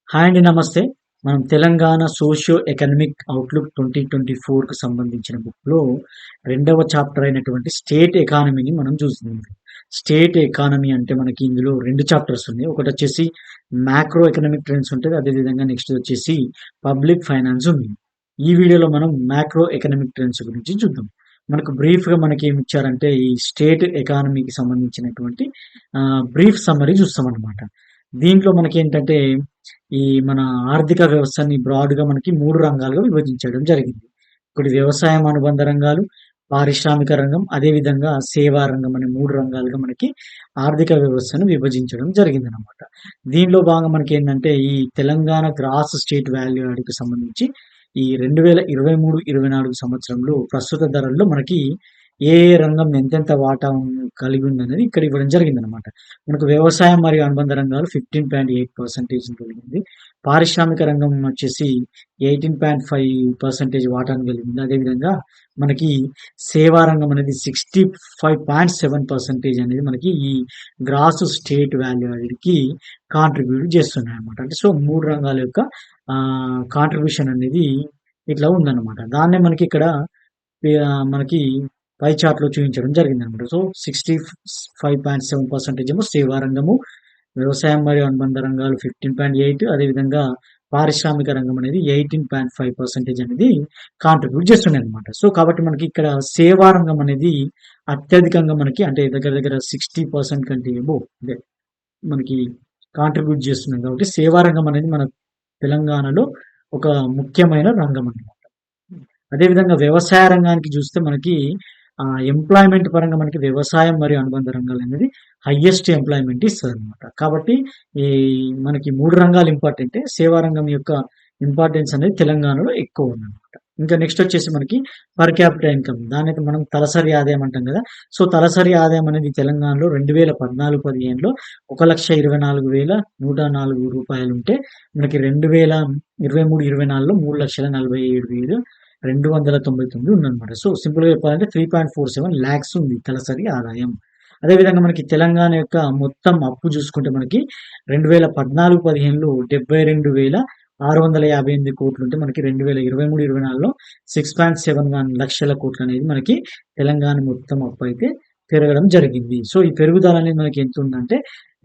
Hi అండి. నమస్తే. మనం తెలంగాణ సోషియో ఎకనామిక్ అవుట్‌లుక్ 2024కి సంబంధించిన బుక్‌లో రెండవ చాప్టర్ అయినటువంటి స్టేట్ ఎకానమీని మనం చూస్తున్నాం. స్టేట్ ఎకానమీ అంటే మనకి ఇందులో 2 చాప్టర్స్ ఉన్నాయి. ఒకటొచ్చేసి మ్యాక్రో ఎకనామిక్ ట్రెండ్స్ ఉంటది. అదే విధంగా నెక్స్ట్ వచ్చేసి పబ్లిక్ ఫైనాన్స్ ఉంది. ఈ వీడియోలో మనం మ్యాక్రో ఎకనామిక్ ట్రెండ్స్ గురించి చూద్దాం. మనకు బ్రీఫ్‌గా మనకేమిచ్చారంటే ఈ స్టేట్ ఎకానమీకి సంబంధించినటువంటి బ్రీఫ్ సమ్మరీ చూస్తామన్నమాట. దీంట్లో మనకేంటంటే ఈ మన ఆర్థిక వ్యవస్థని బ్రాడ్‌గా మనకి 3 రంగాలుగా విభజించడం జరిగింది. ఒకటి వ్యవసాయం అనుబంధ రంగాలు, పారిశ్రామిక రంగం, అదే విధంగా సేవా రంగం అనే 3 రంగాలుగా మనకి ఆర్థిక వ్యవస్థను విభజించడం జరిగిందనమాట. దీనిలో భాగంగా మనకేందంటే ఈ తెలంగాణ గ్రాస్ స్టేట్ వాల్యూ యాడ్‌కి సంబంధించి ఈ 2023, 24 సంవత్సరంలో ప్రస్తుత ధరల్లో మనకి ఏ రంగం ఎంతెంత వాటా కలిగి ఉందనేది ఇక్కడ ఇవ్వడం జరిగిందనమాట. మనకు వ్యవసాయం మరియు అనుబంధ రంగాలు 15.8% కలిగింది. పారిశ్రామిక రంగం వచ్చేసి 18.5% వాటాను కలిగింది. అదేవిధంగా మనకి సేవా రంగం అనేది 65.7% అనేది మనకి ఈ గ్రాస్ స్టేట్ వాల్యూ యాడ్‌కి కాంట్రిబ్యూట్ చేస్తున్నాయన్నమాట. అంటే సో 3 రంగాల యొక్క కాంట్రిబ్యూషన్ అనేది ఇట్లా ఉందన్నమాట. దాన్నే మనకి ఇక్కడ మనకి పై చార్ట్‌లో చూపించడం జరిగిందనమాట. సో 65.7% ఏమో సేవా రంగము, వ్యవసాయం మరియు అనుబంధ రంగాలు 15.8, అదేవిధంగా పారిశ్రామిక రంగం అనేది 18.5% అనేది కాంట్రిబ్యూట్ చేస్తున్నాయన్నమాట. సో కాబట్టి మనకి ఇక్కడ సేవా రంగం అనేది అత్యధికంగా మనకి అంటే దగ్గర దగ్గర 60% కంటే అబోవ్ అదే మనకి కాంట్రిబ్యూట్ చేస్తున్నాం కాబట్టి సేవా రంగం అనేది మన తెలంగాణలో ఒక ముఖ్యమైన రంగం అన్నమాట. అదేవిధంగా వ్యవసాయ రంగానికి చూస్తే మనకి ఎంప్లాయ్‌మెంట్ పరంగా మనకి వ్యవసాయం మరియు అనుబంధ రంగాలనేది హైయెస్ట్ ఎంప్లాయ్‌మెంట్ ఇస్తదనమాట. కాబట్టి ఈ మనకి 3 రంగాలు ఇంపార్టెంటే. సేవా రంగం యొక్క ఇంపార్టెన్స్ అనేది తెలంగాణలో ఎక్కువ ఉందనమాట. ఇంకా నెక్స్ట్ వచ్చేసి మనకి పర్ క్యాపిటా ఇన్‌కమ్ దాన్నైతే మనం తలసరి ఆదాయం అంటాం కదా! సో తలసరి ఆదాయం అనేది తెలంగాణలో 2014, 15లో రూ. 1,24,104 ఉంటే మనకి 2023, 24లో 3,47,299 ఉందన్నమాట. సో సింపుల్‌గా చెప్పాలంటే 3.47 లాక్స్ ఉంది తలసరి ఆదాయం. అదేవిధంగా మనకి తెలంగాణ యొక్క మొత్తం అప్పు చూసుకుంటే మనకి 2014, 15లో 72,658 కోట్లుంటే మనకి 2023, 24లో 6.71 లక్షల కోట్లనేది మనకి తెలంగాణ మొత్తం అప్పయితే పెరగడం జరిగింది. సో ఈ పెరుగుదల అనేది మనకి ఎంతుందంటే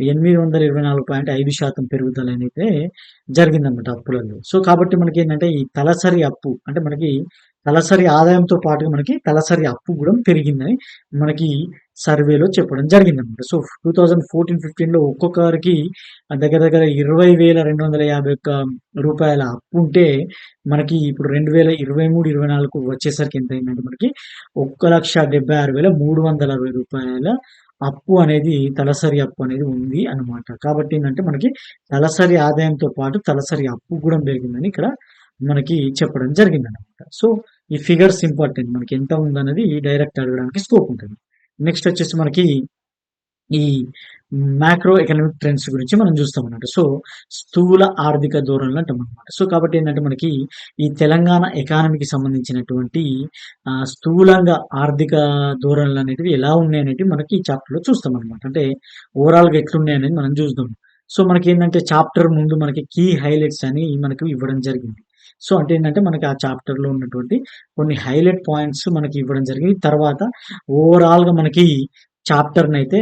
824.5% పెరుగుదల అయితే జరిగిందన్నమాట అప్పులలో. సో కాబట్టి మనకేంటంటే ఈ తలసరి అప్పు అంటే మనకి తలసరి ఆదాయంతో పాటుగా మనకి తలసరి అప్పు గూడా పెరిగిందని మనకి సర్వేలో చెప్పడం జరిగిందన్నమాట. సో 2014, 15లో ఒక్కొక్కరికి దగ్గర దగ్గర రూ. 20,251 అప్పుంటే మనకి ఇప్పుడు 2023, 24కు వచ్చేసరికి ఎంతయిందంటే మనకి రూ. 1,76,360 అప్పు అనేది తలసరి అప్పు అనేది ఉంది అన్నమాట. కాబట్టి ఏందంటే మనకి తలసరి ఆదాయంతో పాటు తలసరి అప్పు గూడా పెరిగిందని ఇక్కడ మనకి చెప్పడం జరిగిందన్నమాట. సో ఈ ఫిగర్స్ ఇంపార్టెంట్. మనకి ఎంత ఉందన్నది డైరెక్ట్ అడగడానికి స్కోప్ ఉంటది. నెక్స్ట్ వచ్చేసి మనకి ఈ మ్యాక్రో ఎకనామిక్ ట్రెండ్స్ గురించి మనం చూస్తామన్నమాట. సో స్థూల ఆర్థిక ధోరణులు అంటామన్నమాట. సో కాబట్టి ఏంటంటే మనకి ఈ తెలంగాణ ఎకానమీకి సంబంధించినటువంటి స్థూలంగా ఆర్థిక ధోరణులు అనేటివి ఎలా ఉన్నాయనేటివి మనకి ఈ చాప్టర్‌లో చూస్తామన్నమాట. అంటే ఓవరాల్‌గా ఎట్లున్నాయనేది మనం చూద్దాం. సో మనకేందంటే చాప్టర్ ముందు మనకి కీ హైలైట్స్ అని మనకు ఇవ్వడం జరిగింది. సో అంటే ఏంటంటే మనకి ఆ చాప్టర్‌లో ఉన్నటువంటి కొన్ని హైలైట్ పాయింట్స్ మనకి ఇవ్వడం జరిగింది. తర్వాత ఓవరాల్‌గా మనకి చాప్టర్‌నైతే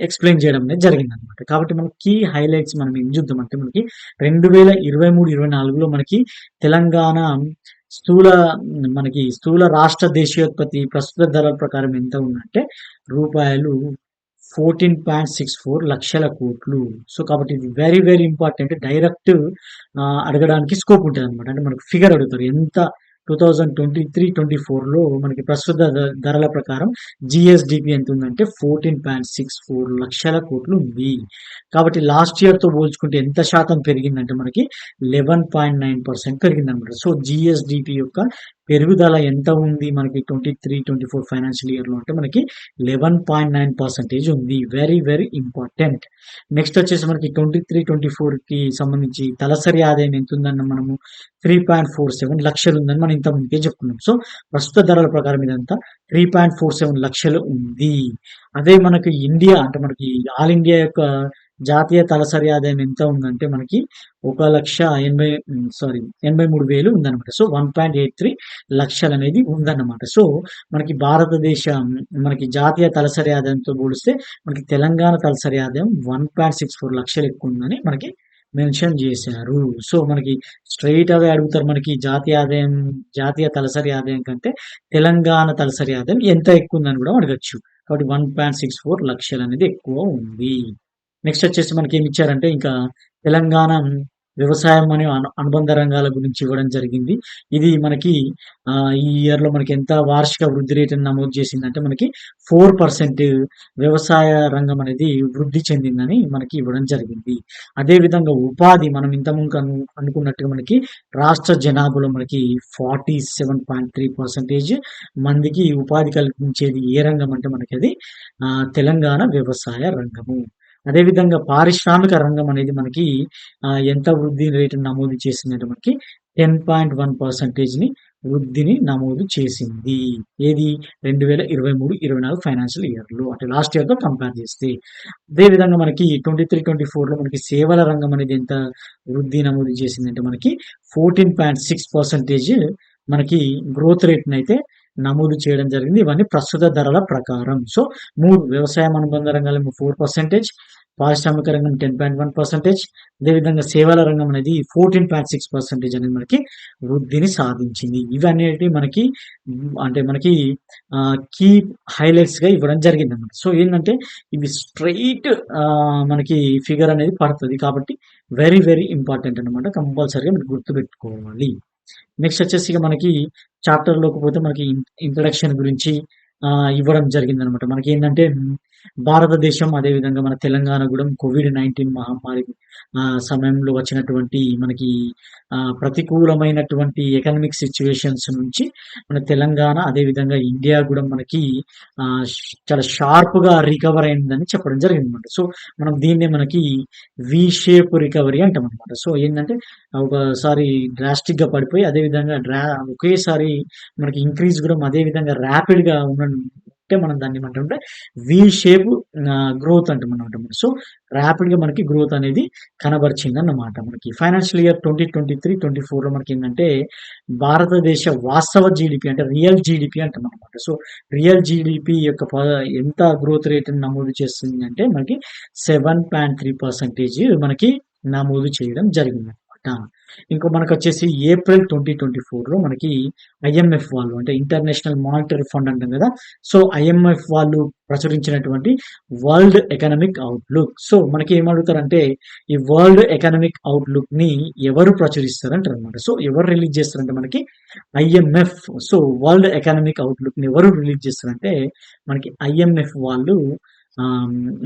ఎక్స్‌ప్లెయిన్ చేయడం అనేది జరిగిందనమాట. కాబట్టి మనకి కీ హైలైట్స్ మనం ఏం చూద్దామంటే మనకి 2023, 24లో మనకి తెలంగాణ స్థూల స్థూల రాష్ట్ర దేశీయోత్పత్తి ప్రస్తుత ధరల ప్రకారం ఎంత ఉందంటే రూపాయలు 14.64 లక్షల కోట్లు. సో కాబట్టి ఇది వెరీ వెరీ ఇంపార్టెంట్. డైరెక్ట్ అడగడానికి స్కోప్ ఉంటదనమాట. అంటే మనకు ఫిగర్ అడుగుతారు. ఎంత 2023, 24లో మనకి ప్రస్తుత ధరల ప్రకారం జీఎస్‌డిపి ఎంతుందంటే 14.64 లక్షల కోట్లు ఉంది. కాబట్టి లాస్ట్ ఇయర్‌తో పోల్చుకుంటే ఎంత శాతం పెరిగిందంటే మనకి 11.9% పెరిగిందనమాట. సో జీఎస్‌డిపి యొక్క పెరుగుదల ఎంత ఉంది మనకి 23, 24 ఫైనాన్షియల్ ఇయర్‌లో అంటే మనకి 11.9% ఉంది. Very very important. నెక్స్ట్ వచ్చేసి మనకి 23, 24కి సంబంధించి తలసరి ఆదాయం ఎంతుందన్న మనము 3.47 లక్షలుందని మనం ఇంతకు ముందుకే చెప్పుకున్నాం. సో ప్రస్తుత ధరల ప్రకారం ఇదంతా 3.47 లక్షలు ఉంది. అదే మనకి ఇండియా అంటే మనకి ఆల్ ఇండియా యొక్క జాతీయ తలసరి ఆదాయం ఎంత ఉందంటే మనకి 1,83,000 ఉందన్నమాట. సో 1.83 లక్షలనేది ఉందన్నమాట. సో మనకి భారతదేశం మనకి జాతీయ తలసరి ఆదాయంతో పోలిస్తే మనకి తెలంగాణ తలసరి ఆదాయం 1.64 లక్షలు ఎక్కువ ఉందని మనకి మెన్షన్ చేశారు. సో మనకి స్ట్రెయిట్ అవే అడుగుతారు మనకి జాతీయ తలసరి ఆదాయం కంటే తెలంగాణ తలసరి ఆదాయం ఎంత ఎక్కువ ఉందని కూడా అడగొచ్చు. కాబట్టి 1.64 లక్షలు అనేది ఎక్కువ ఉంది. నెక్స్ట్ వచ్చేసి మనకి ఏమి ఇచ్చారంటే ఇంకా తెలంగాణ వ్యవసాయం మరియు అనుబంధ రంగాల గురించి ఇవ్వడం జరిగింది. ఇది మనకి ఈ ఇయర్‌లో మనకి ఎంత వార్షిక వృద్ధి రేటుని నమోదు చేసిందంటే మనకి 4% వ్యవసాయ రంగం అనేది వృద్ధి చెందిందని మనకి ఇవ్వడం జరిగింది. అదే విధంగా ఉపాధి మనం ఇంతకుముందు అనుకున్నట్టుగా మనకి రాష్ట్ర జనాభాలో మనకి 47.3% మందికి ఉపాధి కల్పించేది ఏ రంగం అంటే మనకి అది తెలంగాణ వ్యవసాయ రంగము. అదేవిధంగా పారిశ్రామిక రంగం అనేది మనకి ఎంత వృద్ధి రేటును నమోదు చేసిందంటే మనకి 10.1%ని వృద్ధిని నమోదు చేసింది. ఏది 2023-24 ఫైనాన్షియల్ ఇయర్‌లో అంటే లాస్ట్ ఇయర్‌తో కంపేర్ చేస్తే. అదేవిధంగా మనకి 23-24లో మనకి సేవల రంగం అనేది ఎంత వృద్ధి నమోదు చేసిందంటే మనకి 14.6% మనకి గ్రోత్ రేట్‌నైతే నమోదు చేయడం జరిగింది. ఇవన్నీ ప్రస్తుత ధరల ప్రకారం. సో 3 వ్యవసాయం అనుబంధ రంగాలేమో 4%, పారిశ్రామిక రంగం 10.1%, అదేవిధంగా సేవల రంగం అనేది 14.6% అనేది మనకి వృద్ధిని సాధించింది. ఇవనేటివి మనకి అంటే మనకి కీ హైలైట్స్‌గా ఇవ్వడం జరిగిందన్నమాట. సో ఏందంటే ఇవి స్ట్రెయిట్ మనకి ఫిగర్ అనేది పడతది. కాబట్టి వెరీ వెరీ ఇంపార్టెంట్ అన్నమాట. కంపల్సరీగా మీరు గుర్తుపెట్టుకోవాలి. నెక్స్ట్ వచ్చేసి ఇక మనకి చాప్టర్‌లోకి పోతే మనకి ఇంట్రడక్షన్ గురించి ఇవ్వడం జరిగిందనమాట. మనకేందంటే భారతదేశం అదేవిధంగా మన తెలంగాణ గూడా కోవిడ్-19 మహమ్మారి సమయంలో వచ్చినటువంటి మనకి ప్రతికూలమైనటువంటి ఎకనామిక్ సిట్యుయేషన్స్ నుంచి మన తెలంగాణ అదేవిధంగా ఇండియా గూడా మనకి చాలా షార్ప్‌గా రికవర్ అయిందని చెప్పడం జరిగిందనమాట. సో మనం దీన్నే మనకి వి షేప్ రికవరీ అంటామనమాట. సో ఏందంటే ఒకసారి డ్రాస్టిక్‌గా పడిపోయి అదేవిధంగా ఒకేసారి మనకి ఇంక్రీజ్ గూడా అదే విధంగా ర్యాపిడ్‌గా అంటే మనం దాన్ని ఏమంటామంటే వి షేప్ గ్రోత్ అంటామనమాట. సో ర్యాపిడ్‌గా మనకి గ్రోత్ అనేది కనబరిచిందన్నమాట. మనకి ఫైనాన్షియల్ ఇయర్ 2023-24లో మనకేందంటే భారతదేశ వాస్తవ జీడీపీ అంటే రియల్ జీడీపీ అంటామనమాట. సో రియల్ జీడీపీ యొక్క ఎంత గ్రోత్ రేట్‌ని నమోదు చేస్తుందంటే మనకి 7.3% మనకి నమోదు చేయడం జరిగిందనమాట. ఇంకో మనకొచ్చేసి ఏప్రిల్ 2024లో మనకి ఐఎంఎఫ్ వాళ్ళు అంటే ఇంటర్నేషనల్ మానిటరీ ఫండ్ అంటాం కదా! సో ఐఎంఎఫ్ వాళ్ళు ప్రచురించినటువంటి వరల్డ్ ఎకనామిక్ అవుట్‌లుక్. సో మనకి ఏమడుగుతారంటే ఈ వరల్డ్ ఎకనామిక్ అవుట్‌లుక్‌ని ఎవరు ప్రచురిస్తారంటారనమాట. సో ఎవరు రిలీజ్ చేస్తారంటే మనకి ఐఎంఎఫ్. సో వరల్డ్ ఎకనామిక్ అవుట్‌లుక్‌ని ఎవరు రిలీజ్ చేస్తారంటే మనకి ఐఎంఎఫ్ వాళ్ళు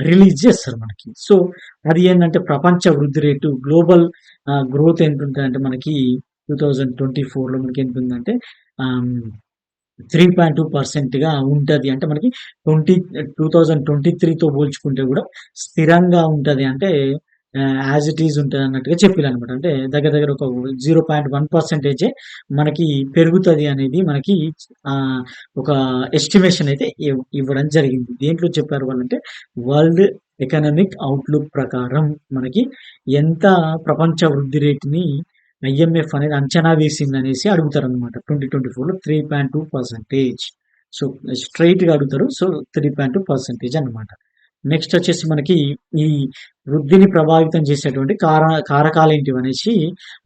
రిలీజ్ చేస్తారు మనకి. సో అది ఏందంటే ప్రపంచ వృద్ధి రేటు గ్లోబల్ గ్రోత్ ఎంతుంటదంటే మనకి 2024లో మనకి ఎంతుందంటే ఆహ్, 3.2%గా ఉంటది. అంటే మనకి 2023తో పోల్చుకుంటే గూడా స్థిరంగా ఉంటది. అంటే యాజ్ ఇట్ ఈజ్ ఉంటదన్నట్టుగా చెప్పిరనమాట. అంటే దగ్గర దగ్గర ఒక 0.1% మనకి పెరుగుతది అనేది మనకి ఆహ్, ఒక ఎస్టిమేషన్ అయితే ఇవ్వడం జరిగింది. దేంట్లో చెప్పారు వాళ్ళంటే వరల్డ్ ఎకనామిక్ అవుట్‌లుక్ ప్రకారం మనకి ఎంత ప్రపంచ వృద్ధి రేటుని ఐఎంఎఫ్ అనేది అంచనా వేసిందనేసి అడుగుతారనమాట. 2024లో 3.2%. సో స్ట్రెయిట్‌గా అడుగుతారు. సో 3.2% అన్నమాట. నెక్స్ట్ వచ్చేసి మనకి ఈ వృద్ధిని ప్రభావితం చేసేటువంటి కారకాలేంటివనేసి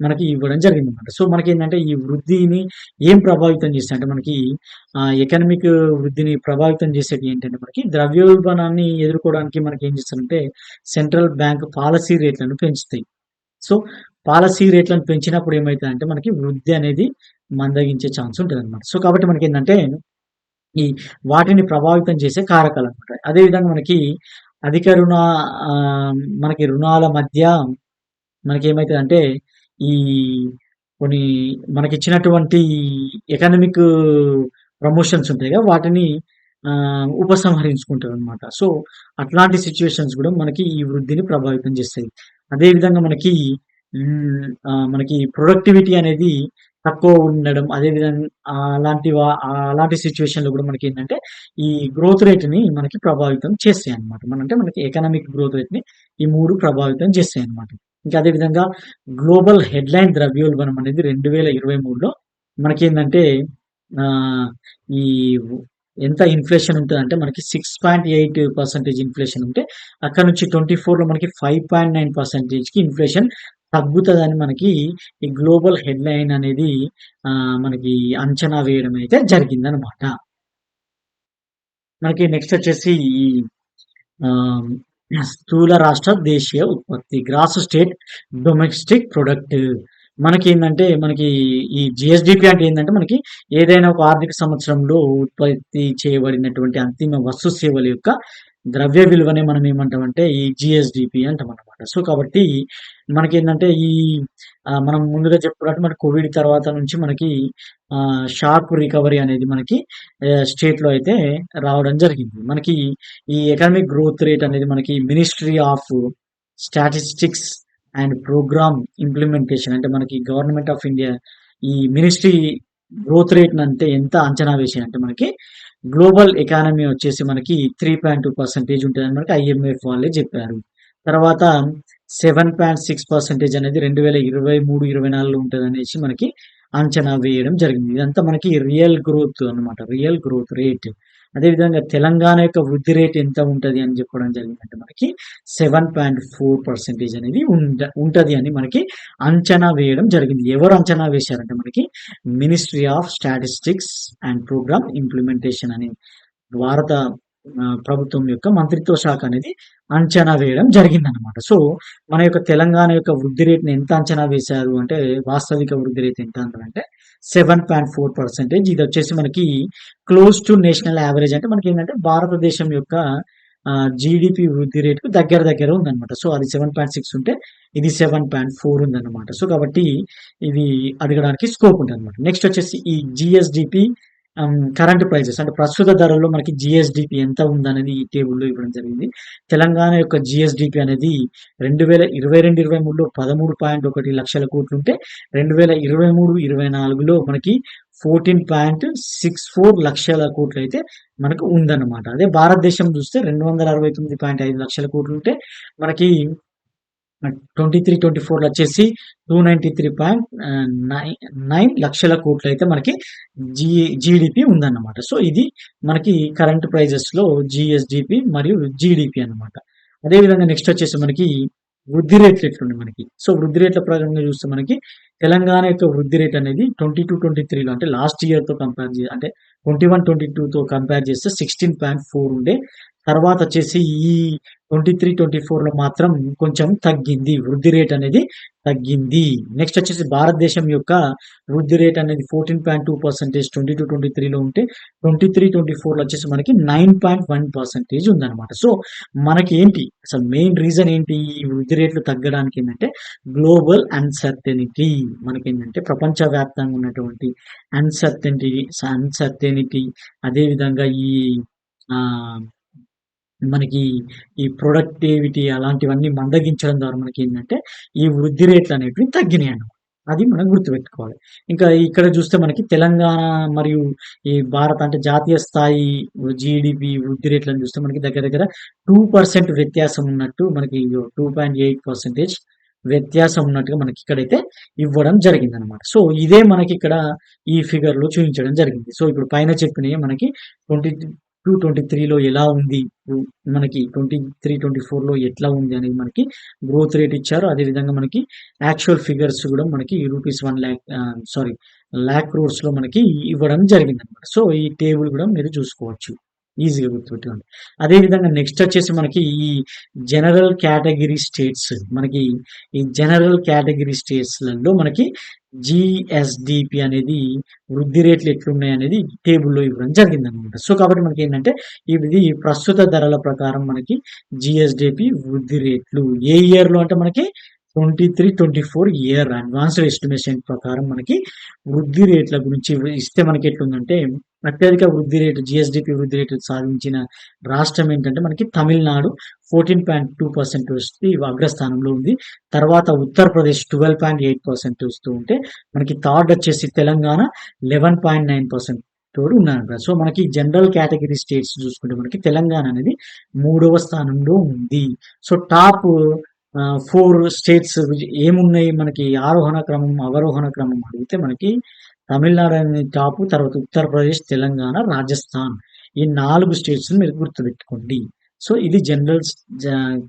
మనకి ఇవ్వడం జరిగిందనమాట. సో మనకేందంటే ఈ వృద్ధిని ఏం ప్రభావితం చేస్తాయంటే మనకి ఎకనామిక్ వృద్ధిని ప్రభావితం చేసేటివి ఏంటంటే మనకి ద్రవ్యోల్బణాన్ని ఎదుర్కోవడానికి మనకేం చేస్తారంటే సెంట్రల్ బ్యాంక్ పాలసీ రేట్లను పెంచుతాయి. సో పాలసీ రేట్లను పెంచినప్పుడు ఏమైతదంటే మనకి వృద్ధి అనేది మందగించే ఛాన్స్ ఉంటదనమాట. సో కాబట్టి మనకేందంటే ఈ వాటిని ప్రభావితం చేసే కారకాలనమాట. అదే విధంగా మనకి అధిక మనకి రుణాల మధ్య మనకేమైతదంటే ఈ కొన్ని మనకిచ్చినటువంటి ఎకనామిక్ ప్రమోషన్స్ ఉంటాయి గదా! వాటిని ఉపసంహరించుకుంటారనమాట. సో అట్లాంటి సిట్యుయేషన్స్ గూడా మనకి ఈ వృద్ధిని ప్రభావితం చేస్తాయి. అదే విధంగా మనకి మనకి ప్రొడక్టివిటీ అనేది తక్కువ ఉండడం అదేవిధంగా అలాంటి సిట్యుయేషన్‌లో గూడా మనకేంటంటే, ఈ గ్రోత్ రేట్‌ని మనకి ప్రభావితం చేస్తాయన్నమాట. మనకి ఎకనామిక్ గ్రోత్ రేట్‌ని ఈ 3 ప్రభావితం చేస్తాయన్నమాట. ఇంకా అదే విధంగా గ్లోబల్ హెడ్‌లైన్ ద్రవ్యోల్బణం అనేది 2023లో మనకేందంటే ఆహ్, ఈ ఎంత ఇన్‌ఫ్లేషన్ ఉంటదంటే మనకి 6.8% ఇన్‌ఫ్లేషన్ ఉంటే, అక్కడి నుంచి 24లో మనకి 5.9%కి ఇన్‌ఫ్లేషన్ తగ్గుతదని మనకి ఈ గ్లోబల్ హెడ్‌లైన్ అనేది మనకి అంచనా వేయడం అయితే జరిగిందనమాట. మనకి నెక్స్ట్ వచ్చేసి ఈ ఆహ్, స్థూల రాష్ట్ర దేశీయ ఉత్పత్తి గ్రాస్ స్టేట్ డొమెస్టిక్ ప్రొడక్ట్ మనకి ఈ జీఎస్‌డిపి అంటే ఏందంటే మనకి ఏదైనా ఒక ఆర్థిక సంవత్సరంలో ఉత్పత్తి చేయబడినటువంటి అంతిమ వస్తు సేవల యొక్క ద్రవ్య విలువనే మనం ఏమంటామంటే ఈ జీఎస్‌డిపి అంటామన్నమాట. సో, కాబట్టి మనకేందంటే మనం ముందుగా చెప్పుకున్నట్టు మనకి కోవిడ్ తర్వాత నుంచి మనకి షార్ప్ రికవరీ అనేది మనకి స్టేట్‌లో అయితే రావడం జరిగింది. మనకి ఈ ఎకనామిక్ గ్రోత్ రేట్ అనేది మనకి ministry of statistics and programme implementation అంటే మనకి గవర్నమెంట్ ఆఫ్ ఇండియా ఈ మినిస్ట్రీ గ్రోత్ రేట్‌ని ఎంత అంచనా వేసిందంటే మనకి గ్లోబల్ ఎకానమీ వచ్చేసి మనకి 3.2% ఉంటదని మనకి ఐఎంఎఫ్ వాళ్ళే చెప్పారు. తర్వాత 7.6% అనేది 2023, 24లో ఉంటదనేసి మనకి అంచనా వేయడం జరిగింది. ఇదంతా మనకి రియల్ గ్రోత్ అన్నమాట. Real growth rate. అదేవిధంగా తెలంగాణ యొక్క వృద్ధి రేట్ ఎంత ఉంటది అని చెప్పడం జరిగిందంటే మనకి 7.4% అనేది ఉంటది అని మనకి అంచనా వేయడం జరిగింది. ఎవరు అంచనా వేశారంటే మనకి ministry of statistics and programme implementation అని భారత ప్రభుత్వం యొక్క మంత్రిత్వ శాఖ అనేది అంచనా వేయడం జరిగిందనమాట. సో, మన యొక్క తెలంగాణ యొక్క వృద్ధి రేట్‌ని ఎంత అంచనా వేశారు అంటే, వాస్తవిక వృద్ధి రేట్ ఎంత అంటే 7.4% ఇదొచ్చేసి మనకి క్లోజ్ టు నేషనల్ యావరేజ్ అంటే మనకేంటంటే భారతదేశం యొక్క జీడీపీ వృద్ధి రేట్‌కు దగ్గర ఉందనమాట. సో, అది 7.6 ఉంటే ఇది 7.4 ఉందన్నమాట. సో, కాబట్టి ఇది అడగడానికి స్కోప్ ఉంటదనమాట. నెక్స్ట్ వచ్చేసి ఈ జీఎస్‌డిపి కరెంట్ ప్రైజెస్ అంటే ప్రస్తుత ధరల్లో మనకి జీఎస్‌డిపి ఎంత ఉందనేది ఈ టేబుల్‌లో ఇవ్వడం జరిగింది. తెలంగాణ యొక్క జీఎస్‌డిపి అనేది 2022, 23లో 13.1 లక్షల కోట్లుంటే 2023, 24లో మనకి 14.64 లక్షల కోట్లయితే మనకు ఉందన్నమాట. అదే భారతదేశం చూస్తే 269.5 లక్షల కోట్లుంటే మనకి 23, 24లో వచ్చేసి 293.9 లక్షల కోట్లయితే మనకి జీ జీడీపీ ఉందన్నమాట. సో, ఇది మనకి కరెంట్ ప్రైజెస్‌లో జీఎస్‌డిపి మరియు జీడీపీ అన్నమాట. అదే విధంగా నెక్స్ట్ వచ్చేసి మనకి వృద్ధి రేట్లు ఎట్లున్నాయి మనకి. సో, వృద్ధి రేట్ల పరంగా చూస్తే మనకి తెలంగాణ యొక్క వృద్ధి రేట్ అనేది 22, 23లో అంటే లాస్ట్ ఇయర్‌తో కంపేర్ అంటే 21, 22తో కంపేర్ చేస్తే 16.4 ఉండే. తర్వాత వచ్చేసి ఈ 23, 24లో మాత్రం కొంచెం తగ్గింది. వృద్ధి రేట్ అనేది తగ్గింది. నెక్స్ట్ వచ్చేసి భారతదేశం యొక్క వృద్ధి రేట్ అనేది 14.2% 22, 23లో ఉంటే 23, 24లో వచ్చేసి మనకి 9.1% ఉందన్నమాట. సో, మనకేంటి అసలు మెయిన్ రీజన్ ఏంటి? ఈ వృద్ధి రేట్లు తగ్గడానికి ఏంటంటే గ్లోబల్ అన్‌సర్టెనిటీ మనకేంటంటే ప్రపంచవ్యాప్తంగా ఉన్నటువంటి అన్‌సర్టెనిటీ అదే విధంగా ఆహ్ మనకి ఈ ప్రొడక్టివిటీ అలాంటివన్నీ మందగించడం ద్వారా మనకేందంటే, ఈ వృద్ధి రేట్లనేటివి తగ్గినాయన్నమాట. అది మనం గుర్తుపెట్టుకోవాలి. ఇంకా ఇక్కడ చూస్తే మనకి తెలంగాణ మరియు ఈ భారత్ అంటే జాతీయ స్థాయి జీడీపీ వృద్ధి రేట్లను చూస్తే మనకి దగ్గర దగ్గర 2% వ్యత్యాసం ఉన్నట్టు మనకి 2.8% వ్యత్యాసం ఉన్నట్టుగా మనకిక్కడైతే ఇవ్వడం జరిగిందనమాట. సో, ఇదే మనకిక్కడ ఈ ఫిగర్‌లో చూయించడం జరిగింది. సో, ఇప్పుడు పైన చెప్పినయే మనకి 23లో ఎలా ఉంది? మనకి 23, 24లో ఎట్లా ఉంది అనేది మనకి గ్రోత్ రేట్ ఇచ్చారు. అదేవిధంగా మనకి యాక్చువల్ ఫిగర్స్ గూడా మనకి రూపీస్ 1,00,000 క్రోర్స్‌లో మనకి ఇవ్వడం జరిగిందనమాట. సో, ఈ టేబుల్ గూడా మీరు చూసుకోవచ్చు. ఈజీగా గుర్తుపెట్టుకోండి. అదే విధంగా నెక్స్ట్ వచ్చేసి మనకి ఈ జనరల్ కేటగిరీ స్టేట్స్ మనకి ఈ జనరల్ కేటగిరీ స్టేట్స్‌లలో మనకి జీఎస్‌డిపి అనేది వృద్ధి రేట్లు ఎట్లున్నాయనేది టేబుల్‌లో ఇవ్వడం జరిగిందనమాట. సో, కాబట్టి మనకేంటంటే ఇది ప్రస్తుత ధరల ప్రకారం మనకి జీఎస్‌డిపి వృద్ధి రేట్లు ఏ ఇయర్‌లో అంటే మనకి 23, 24 ఇయర్ అడ్వాన్స్‌డ్ ఎస్టిమేషన్ ప్రకారం మనకి వృద్ధి రేట్ల గురించి ఇస్తే మనకి ఎట్లుందంటే అత్యధిక వృద్ధి రేటు జీఎస్డిపి వృద్ధి రేటు సాధించిన రాష్ట్రం ఏంటంటే మనకి తమిళనాడు 14.2% వస్తే అగ్రస్థానంలో ఉంది. తర్వాత ఉత్తరప్రదేశ్ 12.8% వస్తూ ఉంటే మనకి థర్డ్ వచ్చేసి తెలంగాణ 11.9% తోడు ఉన్నారన్నమాట. సో మనకి జనరల్ కేటగిరీ స్టేట్స్ చూసుకుంటే మనకి తెలంగాణ అనేది 3వ స్థానంలో ఉంది. సో టాప్ 4 స్టేట్స్ ఏమున్నాయి మనకి ఆరోహణ క్రమం, అవరోహణ క్రమం అడిగితే మనకి తమిళనాడు అనేది టాపు, తర్వాత ఉత్తరప్రదేశ్, తెలంగాణ, రాజస్థాన్ ఈ 4 స్టేట్స్‌ని మీరు గుర్తుపెట్టుకోండి. సో ఇది జనరల్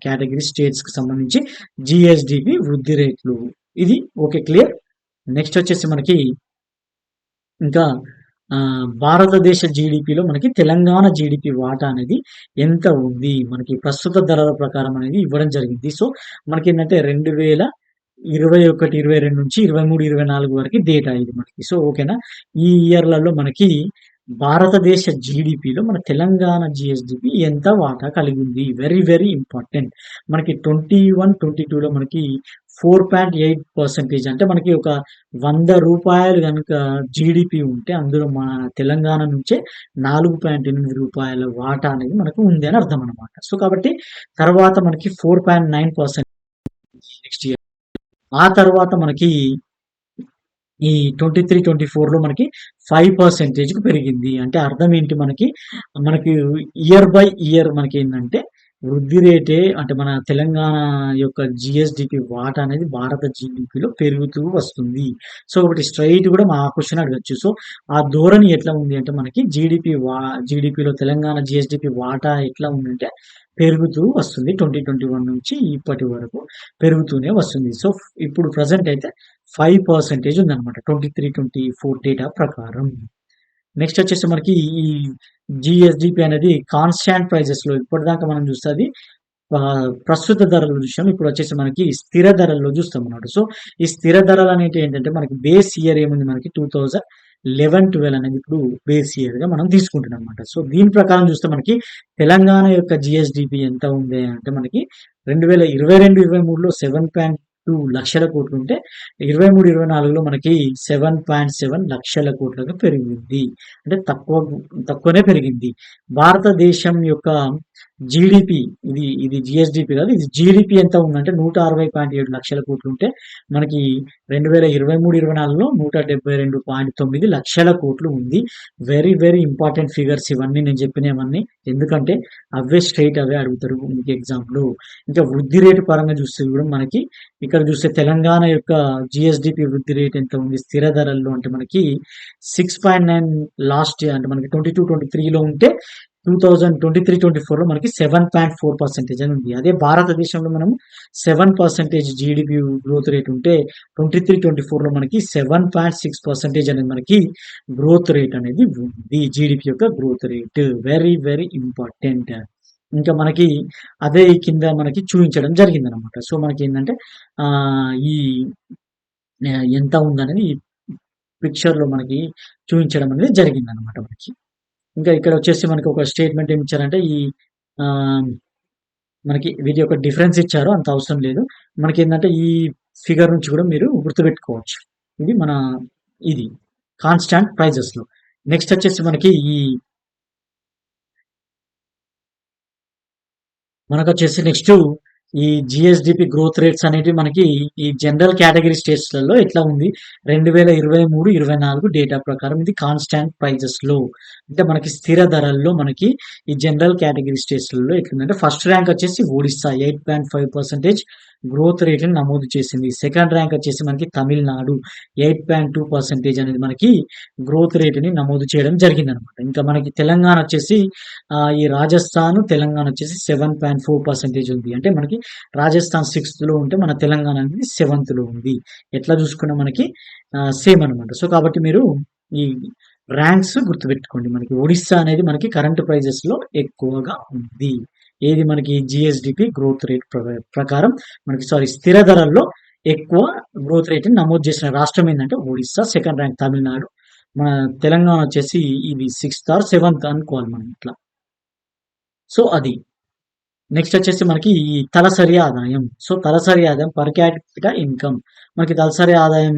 కేటగిరీ స్టేట్స్‌కి సంబంధించి జీఎస్‌డిపి వృద్ధి రేట్లు. ఇది ఓకే క్లియర్. నెక్స్ట్ వచ్చేసి మనకి ఇంకా భారతదేశ జీడిపిలో మనకి తెలంగాణ జీడిపి వాటా అనేది ఎంత ఉంది? మనకి ప్రస్తుత ధరల ప్రకారం అనేది ఇవ్వడం జరిగింది. సో మనకేంటంటే 2021, 22 నుంచి 23, 24 వరకు డేటా ఇది మనకి. సో ఓకేనా. ఈ ఇయర్‌లలో మనకి భారతదేశ జీడిపిలో మన తెలంగాణ జీఎస్‌డిపి ఎంత వాటా కలిగి ఉంది? Very very important. మనకి 21, 22లో మనకి 4.8% అంటే మనకి ఒక ₹100 గనుక జీడిపి ఉంటే అందులో మన తెలంగాణ నుంచే ₹4.8 వాటా అనేది మనకు ఉంది అని అర్థం అన్నమాట. సో కాబట్టి తర్వాత మనకి 4.9% నెక్స్ట్ ఇయర్. ఆ తర్వాత మనకి ఈ 23, 24లో మనకి 5%కి పెరిగింది. అంటే అర్థం ఏంటి మనకి ఇయర్ బై ఇయర్ మనకేందంటే వృద్ధి రేటే అంటే మన తెలంగాణ యొక్క జీఎస్‌డిపి వాటా అనేది భారత జీడీపీలో పెరుగుతూ వస్తుంది. సో ఒకటి స్ట్రెయిట్ కూడా మా క్వెషన్ అడగొచ్చు. సో ఆ ధోరణి ఎట్లా ఉంది అంటే మనకి జీడీపీలో తెలంగాణ జీఎస్‌డిపి వాటా ఎట్లా ఉందంటే పెరుగుతూ వస్తుంది. 2021 నుంచి ఇప్పటి వరకు పెరుగుతూనే వస్తుంది. సో ఇప్పుడు ప్రెజెంట్ అయితే 5% ఉందన్నమాట. 23, 24 డేటా ప్రకారం. నెక్స్ట్ వచ్చేసి మనకి ఈ జీఎస్‌డిపి అనేది కాన్స్టాంట్ ప్రైజెస్‌లో ఇప్పటిదాకా మనం చూస్తే అది ప్రస్తుత ధరలు చూసాం. ఇప్పుడు వచ్చేసి మనకి స్థిర ధరల్లో చూస్తామన్నమాట. సో ఈ స్థిర ధరలు అనేటివి ఏంటంటే మనకి బేస్ ఇయర్ ఏముంది మనకి 2011, 12 అనేది ఇప్పుడు బేస్ ఇయర్‌గా మనం తీసుకుంటున్నాం అన్నమాట. సో దీని ప్రకారం చూస్తే మనకి తెలంగాణ యొక్క జీఎస్‌డిపి ఎంత ఉంది అంటే మనకి 2022, 23లో 7.2 లక్షల కోట్లు ఉంటే 23, 24లో మనకి 7.7 లక్షల కోట్లకు పెరిగింది. అంటే తక్కువనే పెరిగింది. భారతదేశం యొక్క జీడిపి ఇది జీఎస్‌డిపి కాదు. ఇది జీడిపి ఎంత ఉందంటే 160.7 లక్షల కోట్లు ఉంటే మనకి 2023, 24లో 172.9 లక్షల కోట్లు ఉంది. వెరీ వెరీ ఇంపార్టెంట్ ఫిగర్స్ ఇవన్నీ నేను చెప్పినవన్నీ. ఎందుకంటే అవే స్ట్రెయిట్ అవే అడుగుతారు మీకు ఎగ్జామ్‌లో. ఇంకా వృద్ధి రేటు పరంగా చూస్తే కూడా మనకి ఇక్కడ చూస్తే తెలంగాణ యొక్క జీఎస్‌డిపి వృద్ధి రేట్ ఎంత ఉంది స్థిర ధరల్లో అంటే మనకి 6.9 లాస్ట్ ఇయర్ అంటే మనకి 22, 23లో ఉంటే 2023, 24లో మనకి 7.4% అని ఉంది. అదే భారతదేశంలో మనం 7% జీడిపి గ్రోత్ రేట్ ఉంటే 23, 24లో మనకి 7.6% అనేది మనకి గ్రోత్ రేట్ అనేది ఉంది. జీడిపి యొక్క growth rate very very important. ఇంకా మనకి అదే కింద మనకి చూపించడం జరిగిందనమాట. సో మనకేందంటే ఈ ఎంత ఉందనేది ఈ పిక్చర్‌లో మనకి చూపించడం అనేది జరిగిందనమాట మనకి. ఇంకా ఇక్కడ వచ్చేసి మనకి ఒక స్టేట్మెంట్ ఏమి ఇచ్చారంటే మనకి వీటి యొక్క డిఫరెన్స్ ఇచ్చారు. అంత అవసరం లేదు. మనకేందంటే ఈ ఫిగర్ నుంచి కూడా మీరు గుర్తుపెట్టుకోవచ్చు. ఇది ఇది కాన్స్టాంట్ ప్రైజెస్‌లో. నెక్స్ట్ వచ్చేసి మనకి మనకొచ్చేసి నెక్స్ట్ ఈ జీఎస్‌డిపి గ్రోత్ రేట్స్ అనేటివి మనకి ఈ జనరల్ కేటగిరీ స్టేట్స్‌లలో ఎట్లా ఉంది 2023, 24 డేటా ప్రకారం ఇది కాన్స్టాంట్ ప్రైజెస్‌లో అంటే మనకి స్థిర ధరల్లో మనకి ఈ జనరల్ కేటగిరీ స్టేట్స్‌లలో ఎట్లుందంటే ఫస్ట్ ర్యాంక్ వచ్చేసి ఒడిస్సా 8.5% గ్రోత్ రేట్‌ని నమోదు చేసింది. సెకండ్ ర్యాంక్ వచ్చేసి మనకి తమిళనాడు 8.2% అనేది మనకి గ్రోత్ రేట్‌ని నమోదు చేయడం జరిగిందనమాట. ఇంకా మనకి తెలంగాణ వచ్చేసి ఈ రాజస్థాన్, తెలంగాణ వచ్చేసి 7.4% ఉంది. అంటే మనకి రాజస్థాన్ 6థ్‌లో ఉంటే మన తెలంగాణ అనేది 7థ్‌లో ఉంది. ఎట్లా చూసుకున్నా మనకి సేమ్ అనమాట. సో కాబట్టి మీరు ఈ ర్యాంక్స్ గుర్తుపెట్టుకోండి. మనకి ఒడిస్సా అనేది మనకి కరెంట్ ప్రైజెస్‌లో ఎక్కువగా ఉంది. ఏది మనకి జీఎస్‌డిపి గ్రోత్ రేట్ ప్రకారం మనకి స్థిర ధరల్లో ఎక్కువ గ్రోత్ రేట్‌ని నమోదు చేసిన రాష్ట్రం ఏందంటే ఒడిస్సా, సెకండ్ ర్యాంక్ తమిళనాడు. మన తెలంగాణ వచ్చేసి ఇది 6థ్ ఆర్ 7థ్ అనుకోవాలి మనం ఇట్లా. సో అది. నెక్స్ట్ వచ్చేసి మనకి ఈ తలసరి ఆదాయం. సో తలసరి ఆదాయం పర్ క్యాపిటా ఇన్‌కమ్. మనకి తలసరి ఆదాయం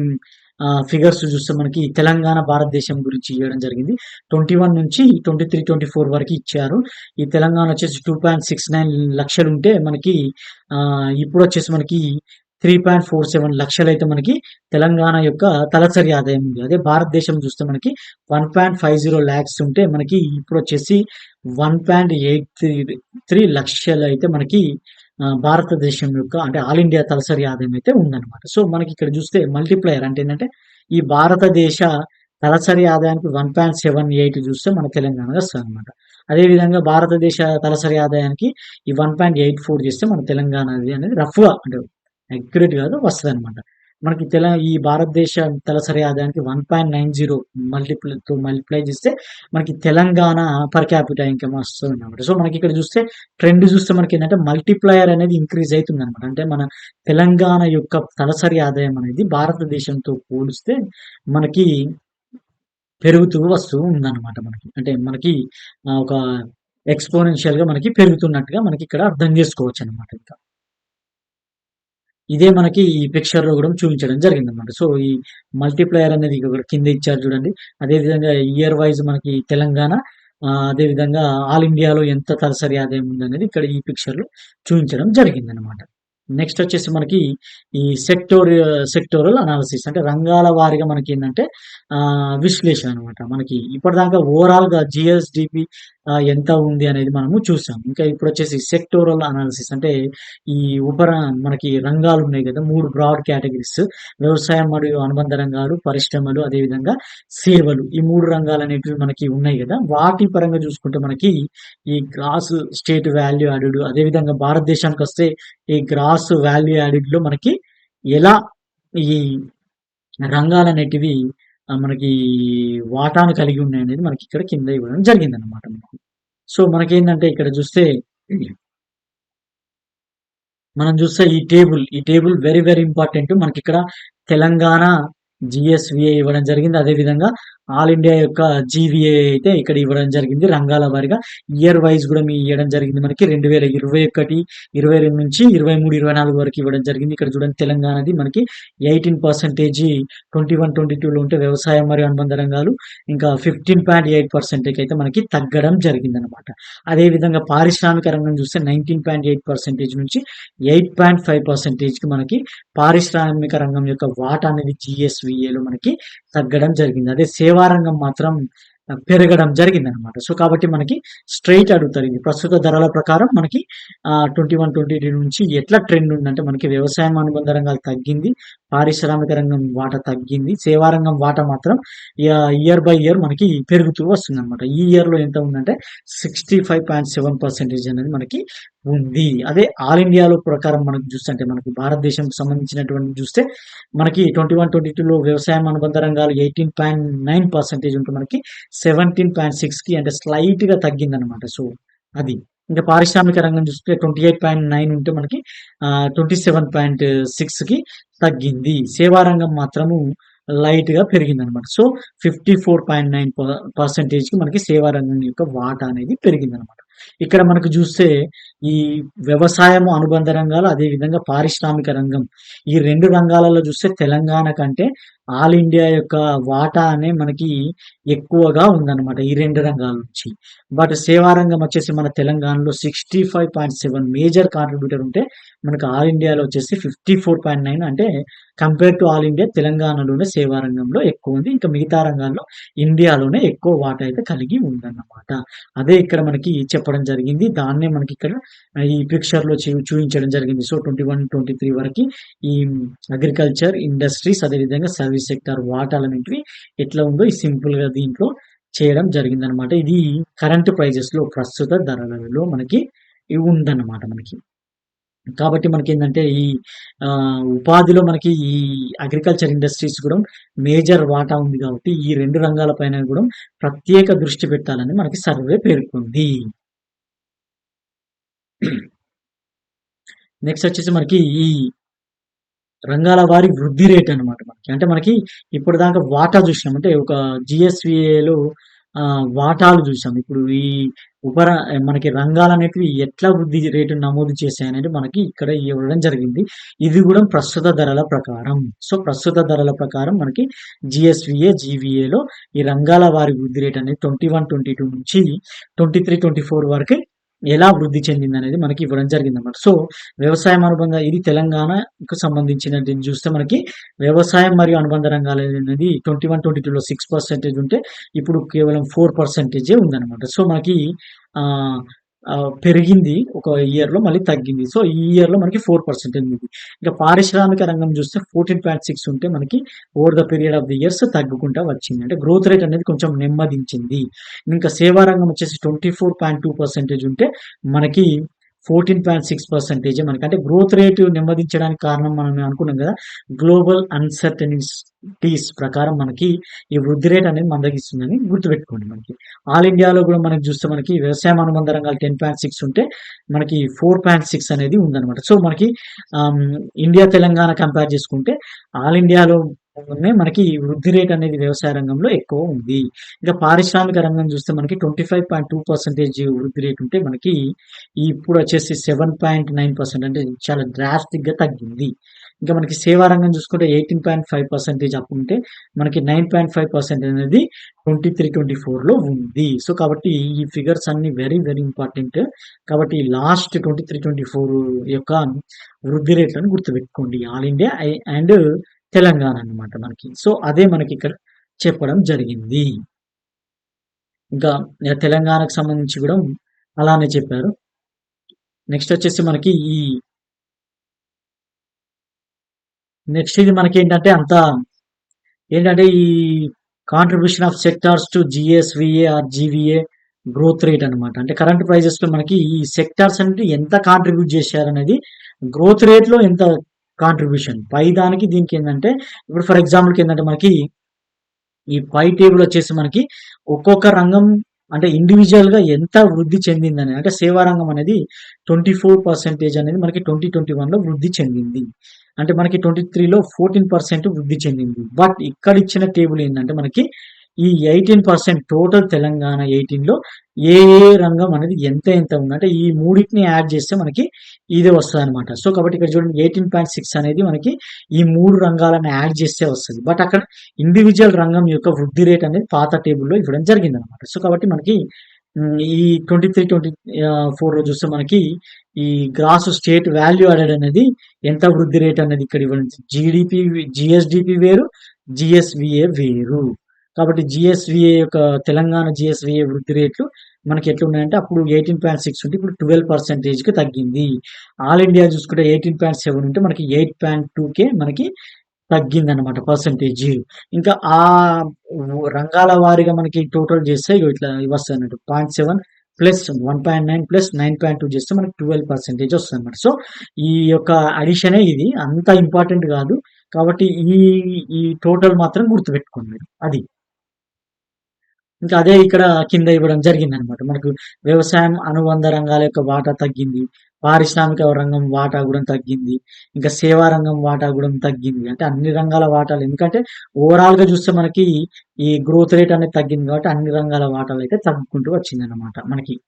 ఫిగర్స్ చూస్తే మనకి తెలంగాణ భారతదేశం గురించి ఇవ్వడం జరిగింది. 21 నుంచి 23, 24 వరకు ఇచ్చారు. ఈ తెలంగాణ వచ్చేసి 2.69 లక్షలుంటే మనకి ఇప్పుడొచ్చేసి మనకి 3.47 లక్షలైతే మనకి తెలంగాణ యొక్క తలసరి ఆదాయం ఉంది. అదే భారతదేశం చూస్తే మనకి 1.50 లాక్స్ ఉంటే మనకి ఇప్పుడొచ్చేసి 1.83 లక్షలైతే మనకి భారతదేశం యొక్క అంటే ఆల్ ఇండియా తలసరి ఆదాయం అయితే ఉందన్నమాట. సో మనకి ఇక్కడ చూస్తే మల్టిప్లయర్ అంటే ఏంటంటే ఈ భారతదేశ తలసరి ఆదాయానికి 1.78 చూస్తే మన తెలంగాణ వస్తదనమాట. అదేవిధంగా భారతదేశ తలసరి ఆదాయానికి ఈ 1.84 చేస్తే మన తెలంగాణ అనేది రఫ్‌గా అంటే అక్యురేట్ కాదు వస్తదనమాట. మనకి ఈ భారతదేశ తలసరి ఆదాయానికి 1.90 మల్టిప్లై చేస్తే మనకి తెలంగాణ పర్ క్యాపిటా ఇన్‌కమ్ వస్తదనమాట. సో మనకి ఇక్కడ చూస్తే ట్రెండ్ చూస్తే మనకేంటంటే మల్టిప్లయర్ అనేది ఇంక్రీజ్ అయితుందనమాట. అంటే మన తెలంగాణ యొక్క తలసరి ఆదాయం అనేది భారతదేశంతో పోలిస్తే మనకి పెరుగుతూ వస్తూ ఉందన్నమాట మనకి. అంటే మనకి ఒక ఎక్స్‌పోనెన్షియల్‌గా మనకి పెరుగుతున్నట్టుగా మనకి ఇక్కడ అర్థం చేసుకోవచ్చనమాట ఇంకా. ఇదే మనకి ఈ పిక్చర్‌లో గూడా చూపించడం జరిగిందనమాట. సో, ఈ మల్టిప్లయర్ అనేది ఇక్కడ కింద ఇచ్చారు చూడండి. అదే విధంగా ఇయర్ వైస్ మనకి తెలంగాణ అదే విధంగా ఆల్ ఇండియాలో ఎంత తలసరి ఆదాయం ఉందనేది ఇక్కడ ఈ పిక్చర్‌లో చూపించడం జరిగిందనమాట. నెక్స్ట్ వచ్చేసి మనకి ఈ సెక్టోరల్ అనాలిసిస్ అంటే రంగాల వారీగా మనకేందంటే విశ్లేషణ అనమాట. మనకి ఇప్పటిదాకా ఓవరాల్‌గా జీఎస్‌డిపి ఎంత ఉంది అనేది మనము చూసాం. ఇంకా ఇప్పుడొచ్చేసి సెక్టోరల్ అనాలిసిస్ అంటే ఈ మనకి రంగాలున్నాయి గదా! 3 బ్రాడ్ కేటగరీస్ వ్యవసాయం మరియు అనుబంధ రంగాలు, పరిశ్రమలు, అదేవిధంగా సేవలు. ఈ 3 రంగాలనేటివి మనకి ఉన్నాయి గదా! వాటి పరంగా చూసుకుంటే మనకి ఈ గ్రాస్ స్టేట్ వాల్యూ యాడెడ్ అదేవిధంగా భారతదేశానికొస్తే ఈ గ్రాస్ వాల్యూ యాడెడ్‌లో మనకి ఎలా ఈ రంగాలనేటివి మనకి వాటాను కలిగి ఉన్నాయనేది మనకి ఇక్కడ కింద ఇవ్వడం జరిగిందనమాట మనకి. సో, మనకేందంటే ఇక్కడ చూస్తే మనం చూస్తే ఈ టేబుల్ వెరీ, వెరీ ఇంపార్టెంట్. మనకిక్కడ తెలంగాణ జీఎస్‌విఏ ఇవ్వడం జరిగింది. అదేవిధంగా ఆల్ ఇండియా యొక్క జీవీఏ అయితే ఇక్కడ ఇవ్వడం జరిగింది. రంగాల వారీగా ఇయర్ వైస్ కూడా ఇయ్యడం జరిగింది. మనకి 2021, 22 నుంచి 23, 24 వరకు ఇవ్వడం జరిగింది. ఇక్కడ చూడండి తెలంగాణది మనకి 18% 21, 22లో ఉంటే వ్యవసాయం మరియు అనుబంధ రంగాలు ఇంకా 15.8% అయితే మనకి తగ్గడం జరిగిందనమాట. అదేవిధంగా పారిశ్రామిక రంగం చూస్తే 19.8% నుంచి 8.5%కి మనకి పారిశ్రామిక రంగం యొక్క వాటా అనేది జీఎస్‌విఏలో మనకి తగ్గడం జరిగింది. అదే సేవా రంగం మాత్రం పెరగడం జరిగిందనమాట. సో, కాబట్టి మనకి స్ట్రెయిట్ అడుగుతారు. ఇది ప్రస్తుత ధరల ప్రకారం మనకి 21, 22 నుంచి ఎట్లా ట్రెండ్ ఉందంటే మనకి వ్యవసాయం అనుబంధ రంగాలు తగ్గింది. పారిశ్రామిక రంగం వాటా తగ్గింది. సేవా రంగం వాటా మాత్రం ఇయర్ బై ఇయర్ మనకి పెరుగుతూ వస్తుందనమాట. ఈ ఇయర్‌లో ఎంత ఉందంటే 65.7% అనేది మనకి ఉంది. అదే ఆల్ ఇండియాలో ప్రకారం మనకు చూస్తుంటే మనకి భారతదేశంకి సంబంధించినటువంటి చూస్తే మనకి 21, 22లో వ్యవసాయం అనుబంధ రంగాలు 18.9% ఉంటే మనకి 17.6కి అంటే స్లైట్‌గా తగ్గిందనమాట. సో, అది. ఇంకా పారిశ్రామిక రంగం చూస్తే 28.9 ఉంటే మనకి 27.6కి తగ్గింది. సేవా రంగం మాత్రము లైట్‌గా పెరిగిందనమాట. సో, 54.9%కి మనకి సేవా రంగం యొక్క వాటా అనేది పెరిగిందనమాట. ఇక్కడ మనకు చూస్తే ఈ వ్యవసాయము అనుబంధ రంగాలు అదేవిధంగా పారిశ్రామిక రంగం ఈ 2 రంగాలలో చూస్తే తెలంగాణ కంటే ఆల్ ఇండియా యొక్క వాటా అనే మనకి ఎక్కువగా ఉందన్నమాట ఈ 2 రంగాల నుంచి. బట్ సేవా రంగం వచ్చేసి మన తెలంగాణలో 65.7 మేజర్ కాంట్రిబ్యూటర్ ఉంటే మనకు ఆల్ ఇండియాలో వచ్చేసి 54.9 అంటే కంపేర్ టు ఆల్ ఇండియా తెలంగాణలోనే సేవా రంగంలో ఎక్కువ ఉంది. ఇంకా మిగతా రంగాల్లో ఇండియాలోనే ఎక్కువ వాటా అయితే కలిగి ఉందన్నమాట. అదే ఇక్కడ మనకి చెప్పడం జరిగింది. దాన్నే మనకి ఇక్కడ ఈ పిక్చర్‌లో చూయించడం జరిగింది. సో, 21, 23 వరకి ఈ అగ్రికల్చర్, ఇండస్ట్రీస్ అదేవిధంగా సర్వీస్ సెక్టార్ వాటాలనేటివి ఎట్లా ఉందో ఈ సింపుల్‌గా దీంట్లో చేయడం జరిగిందనమాట. ఇది కరెంట్ ప్రైజెస్‌లో ప్రస్తుత ధరలలో మనకి ఉందన్నమాట మనకి. కాబట్టి మనకేందంటే ఈ ఉపాధిలో మనకి ఈ అగ్రికల్చర్ ఇండస్ట్రీస్ కూడా మేజర్ వాటా ఉంది కాబట్టి ఈ 2 రంగాల పైన కూడా ప్రత్యేక దృష్టి పెట్టాలని మనకి సర్వే పేర్కొంది. నెక్స్ట్ వచ్చేసి మనకి ఈ రంగాల వారి వృద్ధి రేట్ అనమాట మనకి. అంటే మనకి ఇప్పటిదాకా వాటా చూసినాం. అంటే ఒక జీఎస్‌విఏలో వాటాలు చూసాం. ఇప్పుడు ఈ మనకి రంగాలనేటివి ఎట్లా వృద్ధి రేటు నమోదు చేశాయనేది మనకి ఇక్కడ ఇవ్వడం జరిగింది. ఇది గూడా ప్రస్తుత ధరల ప్రకారం. సో, ప్రస్తుత ధరల ప్రకారం మనకి జీఎస్‌విఏ, జీవీఏలో ఈ రంగాల వారి వృద్ధి రేట్ అనేది 21, 22 నుంచి 23, 24 వరకి ఎలా వృద్ధి చెందిందనేది మనకి ఇవ్వడం జరిగిందన్నమాట. సో, వ్యవసాయం అనుబంధ ఇది తెలంగాణకు సంబంధించినది చూస్తే మనకి వ్యవసాయం మరియు అనుబంధ రంగాలనేది 21, 22లో 6% ఉంటే ఇప్పుడు కేవలం 4% ఉందన్నమాట. సో, మనకి ఆహ్, పెరిగింది ఒక ఇయర్‌లో మళ్ళీ తగ్గింది. సో, ఈ ఇయర్‌లో మనకి 4% ఉంది. ఇక పారిశ్రామిక రంగం చూస్తే 14.6 ఉంటే మనకి over the period of the years తగ్గుకుంటా వచ్చింది. అంటే గ్రోత్ రేట్ అనేది కొంచెం నెమ్మదించింది. ఇంకా సేవా రంగం వచ్చేసి 24.2% ఉంటే మనకి 14.6% మనకి. అంటే గ్రోత్ రేట్ నెమ్మదించడానికి కారణం మనం అనుకున్నాం కదా! గ్లోబల్ అన్‌సర్టెనిటీస్ ప్రకారం మనకి ఈ వృద్ధి రేట్ అనేది మందగిస్తుందని గుర్తుపెట్టుకోండి మనకి. ఆల్ ఇండియాలో కూడా మనకి చూస్తే మనకి వ్యవసాయం అనుబంధ రంగాలు 10.6 ఉంటే మనకి 4.6 అనేది ఉందన్నమాట. సో, మనకి ఇండియా, తెలంగాణ కంపేర్ చేసుకుంటే ఆల్ ఇండియాలో మనకి వృద్ధి రేట్ అనేది వ్యవసాయ రంగంలో ఎక్కువ ఉంది. ఇంకా పారిశ్రామిక రంగం చూస్తే మనకి 25.2% వృద్ధి రేట్ ఉంటే మనకి ఇప్పుడు వచ్చేసి 7.9% అంటే చాలా డ్రాస్టిక్‌గా తగ్గింది. ఇంకా మనకి సేవా రంగం చూసుకుంటే 18.5% అప్ ఉంటే మనకి 9.5% అనేది 23, 24లో ఉంది. సో, కాబట్టి ఈ ఫిగర్స్ అన్నీ వెరీ, వెరీ ఇంపార్టెంట్. కాబట్టి లాస్ట్ 23, 24 యొక్క వృద్ధి రేట్లను గుర్తుపెట్టుకోండి. ఆల్ ఇండియా అండ్ తెలంగాణ అన్నమాట మనకి. సో, అదే మనకిక్కడ చెప్పడం జరిగింది. ఇంకా తెలంగాణకు సంబంధించి గూడా అలానే చెప్పారు. నెక్స్ట్ వచ్చేసి మనకి నెక్స్ట్ ఇది మనకేంటంటే ఏంటంటే ఈ contribution of sectors to GSVA or GVA growth rate అన్నమాట. అంటే కరెంట్ ప్రైజెస్‌లో మనకి ఈ సెక్టార్స్ అనేవి ఎంత కాంట్రిబ్యూట్ చేశారనేది గ్రోత్ రేట్‌లో ఎంత కాంట్రిబ్యూషన్ పై దానికి దీనికేందంటే ఇప్పుడు ఫర్ ఎగ్జాంపుల్‌కి ఏందంటే మనకి ఈ పై టేబుల్ వచ్చేసి మనకి ఒక్కొక్క రంగం అంటే ఇండివిజువల్‌గా ఎంత వృద్ధి చెందిందని అంటే సేవా రంగం అనేది 24% అనేది మనకి 2021లో వృద్ధి చెందింది. అంటే మనకి 23లో 14% వృద్ధి చెందింది. బట్ ఇక్కడ ఇచ్చిన టేబుల్ ఏందంటే మనకి ఈ 18% టోటల్ తెలంగాణ 18లో ఏ రంగం అనేది ఎంత ఉంది. అంటే ఈ మూడిటిని యాడ్ చేస్తే మనకి ఇదే వస్తదనమాట. సో, కాబట్టి ఇక్కడ చూడండి 18.6 అనేది మనకి ఈ 3 రంగాలను యాడ్ చేస్తే వస్తది. బట్ అక్కడ ఇండివిడ్యువల్ రంగం యొక్క వృద్ధి రేట్ అనేది పాత టేబుల్‌లో ఇవ్వడం జరిగిందనమాట. సో, కాబట్టి మనకి ఈ 23, 24లో చూస్తే మనకి ఈ గ్రాస్ స్టేట్ వాల్యూ యాడెడ్ అనేది ఎంత వృద్ధి రేట్ అనేది ఇక్కడ ఇవ్వడం జీఎస్‌డిపి వేరు, జీఎస్‌విఏ వేరు. కాబట్టి జీఎస్‌విఏ యొక్క తెలంగాణ జీఎస్‌విఏ వృద్ధి రేట్లు మనకి ఎట్లున్నాయంటే అప్పుడు 18.6 ఉంటే ఇప్పుడు 12%కి తగ్గింది. ఆల్ ఇండియా చూసుకుంటే 18.7 ఉంటే మనకి 8.2కే మనకి తగ్గిందనమాట పర్సెంటేజ్. ఇంకా రంగాల వారీగా మనకి టోటల్ చేస్తే ఇట్లా వస్తదన్నట్టు 0.7 ప్లస్ 1.9 ప్లస్ 9.2 చేస్తే మనకి 12% వస్తదన్నమాట. సో, ఈ యొక్క అడిషనే ఇది. అంత ఇంపార్టెంట్ కాదు. కాబట్టి ఈ టోటల్ మాత్రం గుర్తుపెట్టుకోండి మీరు. అది. ఇంకా అదే ఇక్కడ కింద ఇవ్వడం జరిగిందనమాట. మనకు వ్యవసాయం అనుబంధ రంగాల యొక్క వాటా తగ్గింది. పారిశ్రామిక రంగం వాటా గూడా తగ్గింది. ఇంకా సేవా రంగం వాటా గూడా తగ్గింది. అంటే అన్ని రంగాల వాటాలు ఎందుకంటే ఓవరాల్‌గా చూస్తే మనకి ఈ గ్రోత్ రేట్ అనేది తగ్గింది కాబట్టి అన్ని రంగాల వాటాలైతే తగ్గుకుంటూ వచ్చిందనమాట మనకి.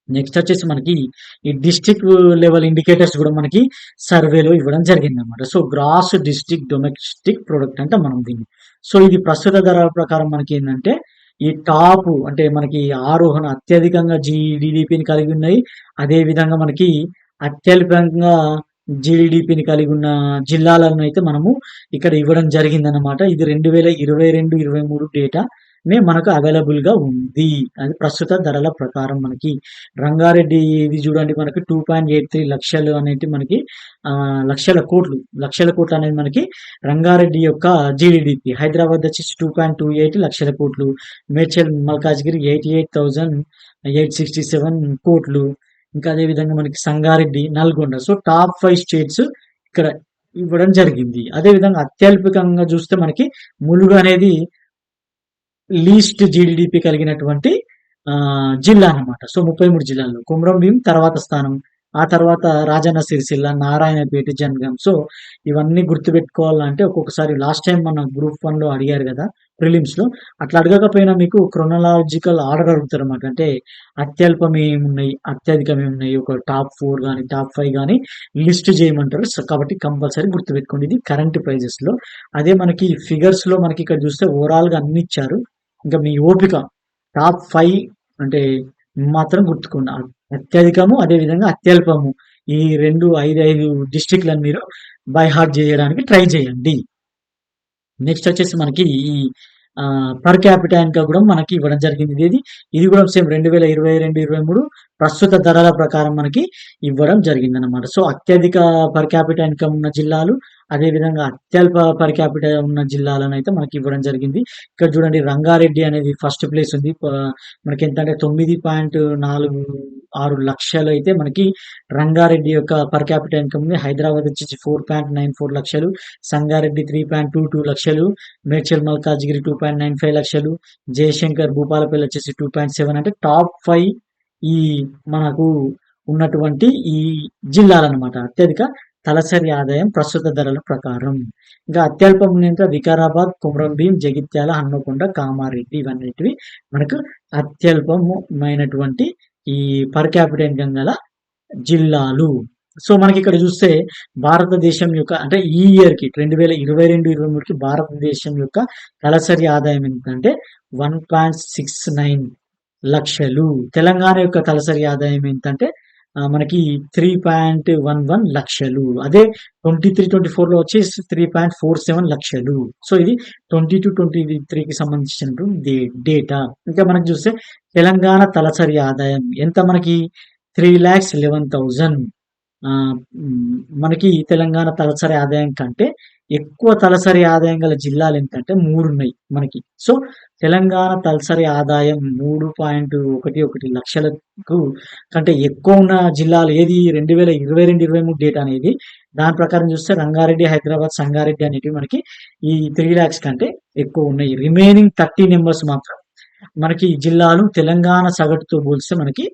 నెక్స్ట్ వచ్చేసి మనకి ఈ డిస్ట్రిక్ట్ లెవెల్ ఇండికేటర్స్ గూడా మనకి సర్వేలో ఇవ్వడం జరిగిందనమాట. So, gross district domestic product అంటాం మనం దీన్ని. సో, ఇది ప్రస్తుత ధరల ప్రకారం మనకేందంటే ఈ టాప్ అంటే మనకి ఆరోహణ అత్యధికంగా జీడీపీని కలిగి ఉన్నాయి. అదే విధంగా మనకి అత్యల్పంగా జీడీపీని కలిగి ఉన్న జిల్లాలను అయితే మనము ఇక్కడ ఇవ్వడం జరిగిందనమాట. ఇది 2022, 23 డేటా మనకు అవైలబుల్‌గా ఉంది. అది ప్రస్తుత ధరల ప్రకారం మనకి రంగారెడ్డి ఇది చూడండి మనకి 2.83 లక్షలు అనేటి మనకి లక్షల కోట్లు అనేది మనకి రంగారెడ్డి యొక్క జీడీపీ. హైదరాబాద్ వచ్చేసి 2.28 లక్షల కోట్లు. మేడ్చల్ మల్కాజ్గిరి 88,867 కోట్లు. ఇంకా అదే విధంగా మనకి Sangareddy, Nalgonda. So, top 5 states ఇక్కడ ఇవ్వడం జరిగింది. అదే విధంగా అత్యల్పకంగా చూస్తే మనకి ములుగు అనేది లీస్ట్ జీడీపీ కలిగినటువంటి జిల్లా అన్నమాట. సో, 33 జిల్లాల్లో. కొమరం భీం తర్వాత స్థానం ఆ తర్వాత రాజన్న సిరిసిల్ల, నారాయణపేట, జనగాం. సో, ఇవన్నీ గుర్తుపెట్టుకోవాలంటే ఒక్కొక్కసారి లాస్ట్ టైమ్ మన గ్రూప్ 1లో అడిగారు గదా! ప్రిలిమ్స్‌లో. అట్లా అడగకపోయినా మీకు క్రొనలాజికల్ ఆర్డర్ అడుగుతారన్నమాట. అంటే అత్యల్పం ఏమున్నాయి, అత్యధికం ఏమున్నాయి, ఒక టాప్ 4 గాని, టాప్ 5 గాని లిస్ట్ చేయమంటారు. సో, కాబట్టి కంపల్సరీ గుర్తుపెట్టుకోండి. ఇది కరెంట్ ప్రైజెస్‌లో. అదే మనకి ఫిగర్స్‌లో మనకి ఇక్కడ చూస్తే ఓవరాల్‌గా అన్ని ఇచ్చారు. ఇంకా మీ ఓపిక టాప్ 5 అంటే మాత్రం గుర్తుకోండి. అత్యధికము, అదే విధంగా అత్యల్పము. ఈ 2, 5 డిస్ట్రిక్ట్‌లని మీరు బై హార్ట్ జేయడానికి ట్రై చేయండి. నెక్స్ట్ వచ్చేసి మనకి ఈ పర్ క్యాపిటా ఇన్‌కమ్ గూడా మనకి ఇవ్వడం జరిగింది. ఇది గూడా సేమ్ 2022, 23 ప్రస్తుత ధరల ప్రకారం మనకి ఇవ్వడం జరిగిందనమాట. సో, అత్యధిక పర్ క్యాపిటా ఇన్‌కమ్ ఉన్న జిల్లాలు, అదే విధంగా అత్యల్ప పర్ క్యాపిటా ఉన్న జిల్లాలనైతే మనకి ఇవ్వడం జరిగింది. ఇక్కడ చూడండి రంగారెడ్డి అనేది ఫస్ట్ ప్లేస్ ఉంది. మనకెంతంటే 9.46 లక్షలైతే మనకి రంగారెడ్డి యొక్క పర్ క్యాపిటా ఇన్‌కమ్ ఉంది. హైదరాబాద్ వచ్చేసి 4.94 లక్షలు, సంగారెడ్డి 3.22 లక్షలు, మేడ్చల్ మల్కాజ్గిరి 2.95 లక్షలు, జయశంకర్ భూపాలపల్లి వచ్చేసి 2.7 అంటే టాప్ 5 ఈ మనకు ఉన్నటువంటి ఈ జిల్లాలన్నమాట. అత్యధిక తలసరి ఆదాయం ప్రస్తుత ధరల ప్రకారం. ఇంకా అత్యల్పం ఉన్నంత వికారాబాద్, కొమరంభీం, జగిత్యాల, హన్మకొండ, కామారెడ్డి ఇవన్నిటివి మనకు అత్యల్పమైనటువంటి ఈ పర్ క్యాపిటా ఇన్‌కమ్ గల జిల్లాలు. సో, మనకిక్కడ చూస్తే భారతదేశం యొక్క అంటే ఈ ఇయర్‌కి 2022, 23కి భారతదేశం యొక్క తలసరి ఆదాయం ఎంతంటే 1.69 లక్షలు. తెలంగాణ యొక్క తలసరి ఆదాయం ఎంతంటే మనకి 3.11 లక్షలు. అదే 23, 24లో వచ్చేసి 3.47 లక్షలు. సో, ఇది 22, 23కి సంబంధించినటువంటి డేటా. ఇంకా మనకు చూస్తే తెలంగాణ తలసరి ఆదాయం ఎంత మనకి 3,11,000. మనకి తెలంగాణ తలసరి ఆదాయం కంటే ఎక్కువ తలసరి ఆదాయం గల జిల్లాలు ఎంతంటే 3 ఉన్నాయి మనకి. సో, తెలంగాణ తలసరి ఆదాయం 3.11 లక్షలకు కంటే ఎక్కువ ఉన్న జిల్లాలు ఏది 2022, 23 డేటా అనేది. దాని ప్రకారం చూస్తే రంగారెడ్డి, హైదరాబాద్, సంగారెడ్డి అనేటివి మనకి ఈ 3 లాక్స్ కంటే ఎక్కువ ఉన్నాయి. రిమైనింగ్ 30 నంబర్స్ మాత్రం మనకి జిల్లాలు తెలంగాణ సగటుతో పోలిస్తే మనకి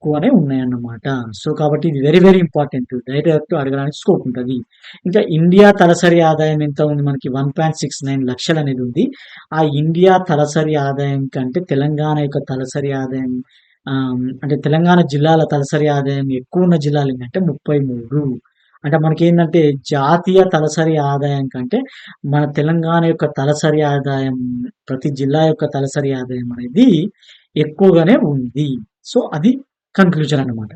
ఎక్కువనే ఉన్నాయన్నమాట. సో, కాబట్టి ఇది వెరీ వెరీ ఇంపార్టెంట్. డైరెక్ట్ అడగడానికి స్కోప్ ఉంటది. ఇంకా ఇండియా తలసరి ఆదాయం ఎంత ఉంది మనకి 1.69 లక్షలు అనేది ఉంది. ఆ ఇండియా తలసరి ఆదాయం కంటే తెలంగాణ యొక్క తలసరి ఆదాయం అంటే తెలంగాణ జిల్లాల తలసరి ఆదాయం ఎక్కువ ఉన్న జిల్లాలు ఏంటంటే 33. అంటే మనకేందంటే జాతీయ తలసరి ఆదాయం కంటే మన తెలంగాణ యొక్క తలసరి ఆదాయం, ప్రతి జిల్లా యొక్క తలసరి ఆదాయం అనేది ఎక్కువగానే ఉంది. సో, అది కన్క్లూజన్ అన్నమాట.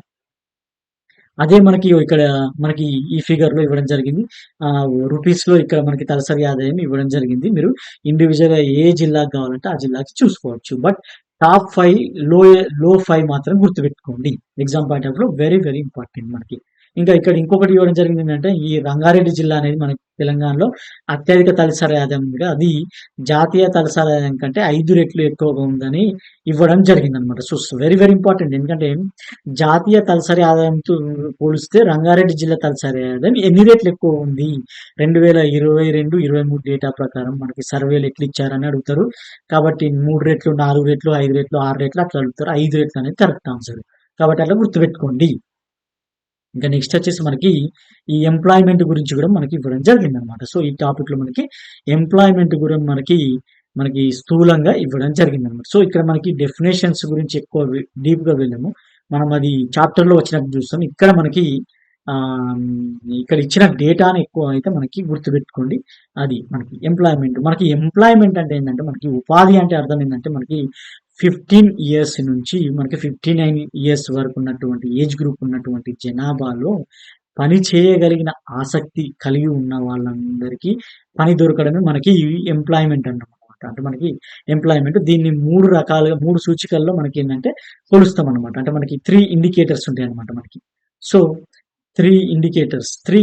అదే మనకి ఇక్కడ మనకి ఈ ఫిగర్‌లో ఇవ్వడం జరిగింది. రూపీస్‌లో ఇక్కడ మనకి తలసరి ఆదాయం ఇవ్వడం జరిగింది. మీరు ఇండివిడ్యువల్‌గా ఏ జిల్లాకి కావాలంటే ఆ జిల్లాకి చూసుకోవచ్చు. బట్ టాప్ 5 లో 5 మాత్రం గుర్తుపెట్టుకోండి. ఎగ్జామ్ పాయింట్ ఆఫ్ వ్యూలో వెరీ వెరీ ఇంపార్టెంట్ మనకి. ఇంకా ఇక్కడ ఇంకొకటి ఇవ్వడం జరిగింది ఏంటంటే ఈ రంగారెడ్డి జిల్లా అనేది మనకి తెలంగాణలో అత్యధిక తలసరి ఆదాయం ఉంది. అది జాతీయ తలసరి ఆదాయం కంటే 5 రెట్లు ఎక్కువగా ఉందని ఇవ్వడం జరిగిందనమాట. So, very very important. ఎందుకంటే జాతీయ తలసరి ఆదాయంతో పోలిస్తే రంగారెడ్డి జిల్లా తలసరి ఆదాయం ఎన్ని రెట్లు ఎక్కువ ఉంది? 2022, 23 డేటా ప్రకారం మనకి సర్వేలు ఎట్లిచ్చారని అడుగుతారు. కాబట్టి 3 రెట్లు, 4 రెట్లు, 5 రెట్లు, 6 రెట్లు అట్లా అడుగుతారు. 5 రెట్లు అనేది కరెక్ట్ ఆన్సర్. కాబట్టి అట్లా గుర్తుపెట్టుకోండి. ఇంకా నెక్స్ట్ వచ్చేసి మనకి ఈ ఎంప్లాయ్‌మెంట్ గురించి కూడా మనకి ఇవ్వడం జరిగిందనమాట. సో, ఈ టాపిక్‌లో మనకి ఎంప్లాయ్‌మెంట్ కూడా మనకి స్థూలంగా ఇవ్వడం జరిగిందనమాట. సో, ఇక్కడ మనకి డెఫినిషన్స్ గురించి ఎక్కువ డీప్‌గా వెళ్ళము. మనం అది చాప్టర్‌లో వచ్చినప్పుడు చూస్తాం. ఇక్కడ మనకి ఆహ్, ఇక్కడ ఇచ్చిన డేటాని ఎక్కువ అయితే మనకి గుర్తుపెట్టుకోండి. అది మనకి ఎంప్లాయ్‌మెంట్. మనకి ఎంప్లాయ్‌మెంట్ అంటే ఏంటంటే మనకి ఉపాధి అంటే అర్థం ఏంటంటే మనకి 15 ఇయర్స్ నుంచి మనకి 59 ఇయర్స్ వరకు ఉన్నటువంటి ఏజ్ గ్రూప్ ఉన్నటువంటి జనాభాలో పని చేయగలిగిన ఆసక్తి కలిగి ఉన్న వాళ్ళందరికీ పని దొరకడమే మనకి ఎంప్లాయ్‌మెంట్ అన్నమాట. అంటే మనకి ఎంప్లాయ్‌మెంట్ దీన్ని 3 రకాలుగా 3 సూచికల్లో మనకేందంటే కొలుస్తామన్నమాట. అంటే మనకి 3 ఇండికేటర్స్ ఉంటాయన్నమాట మనకి. సో, 3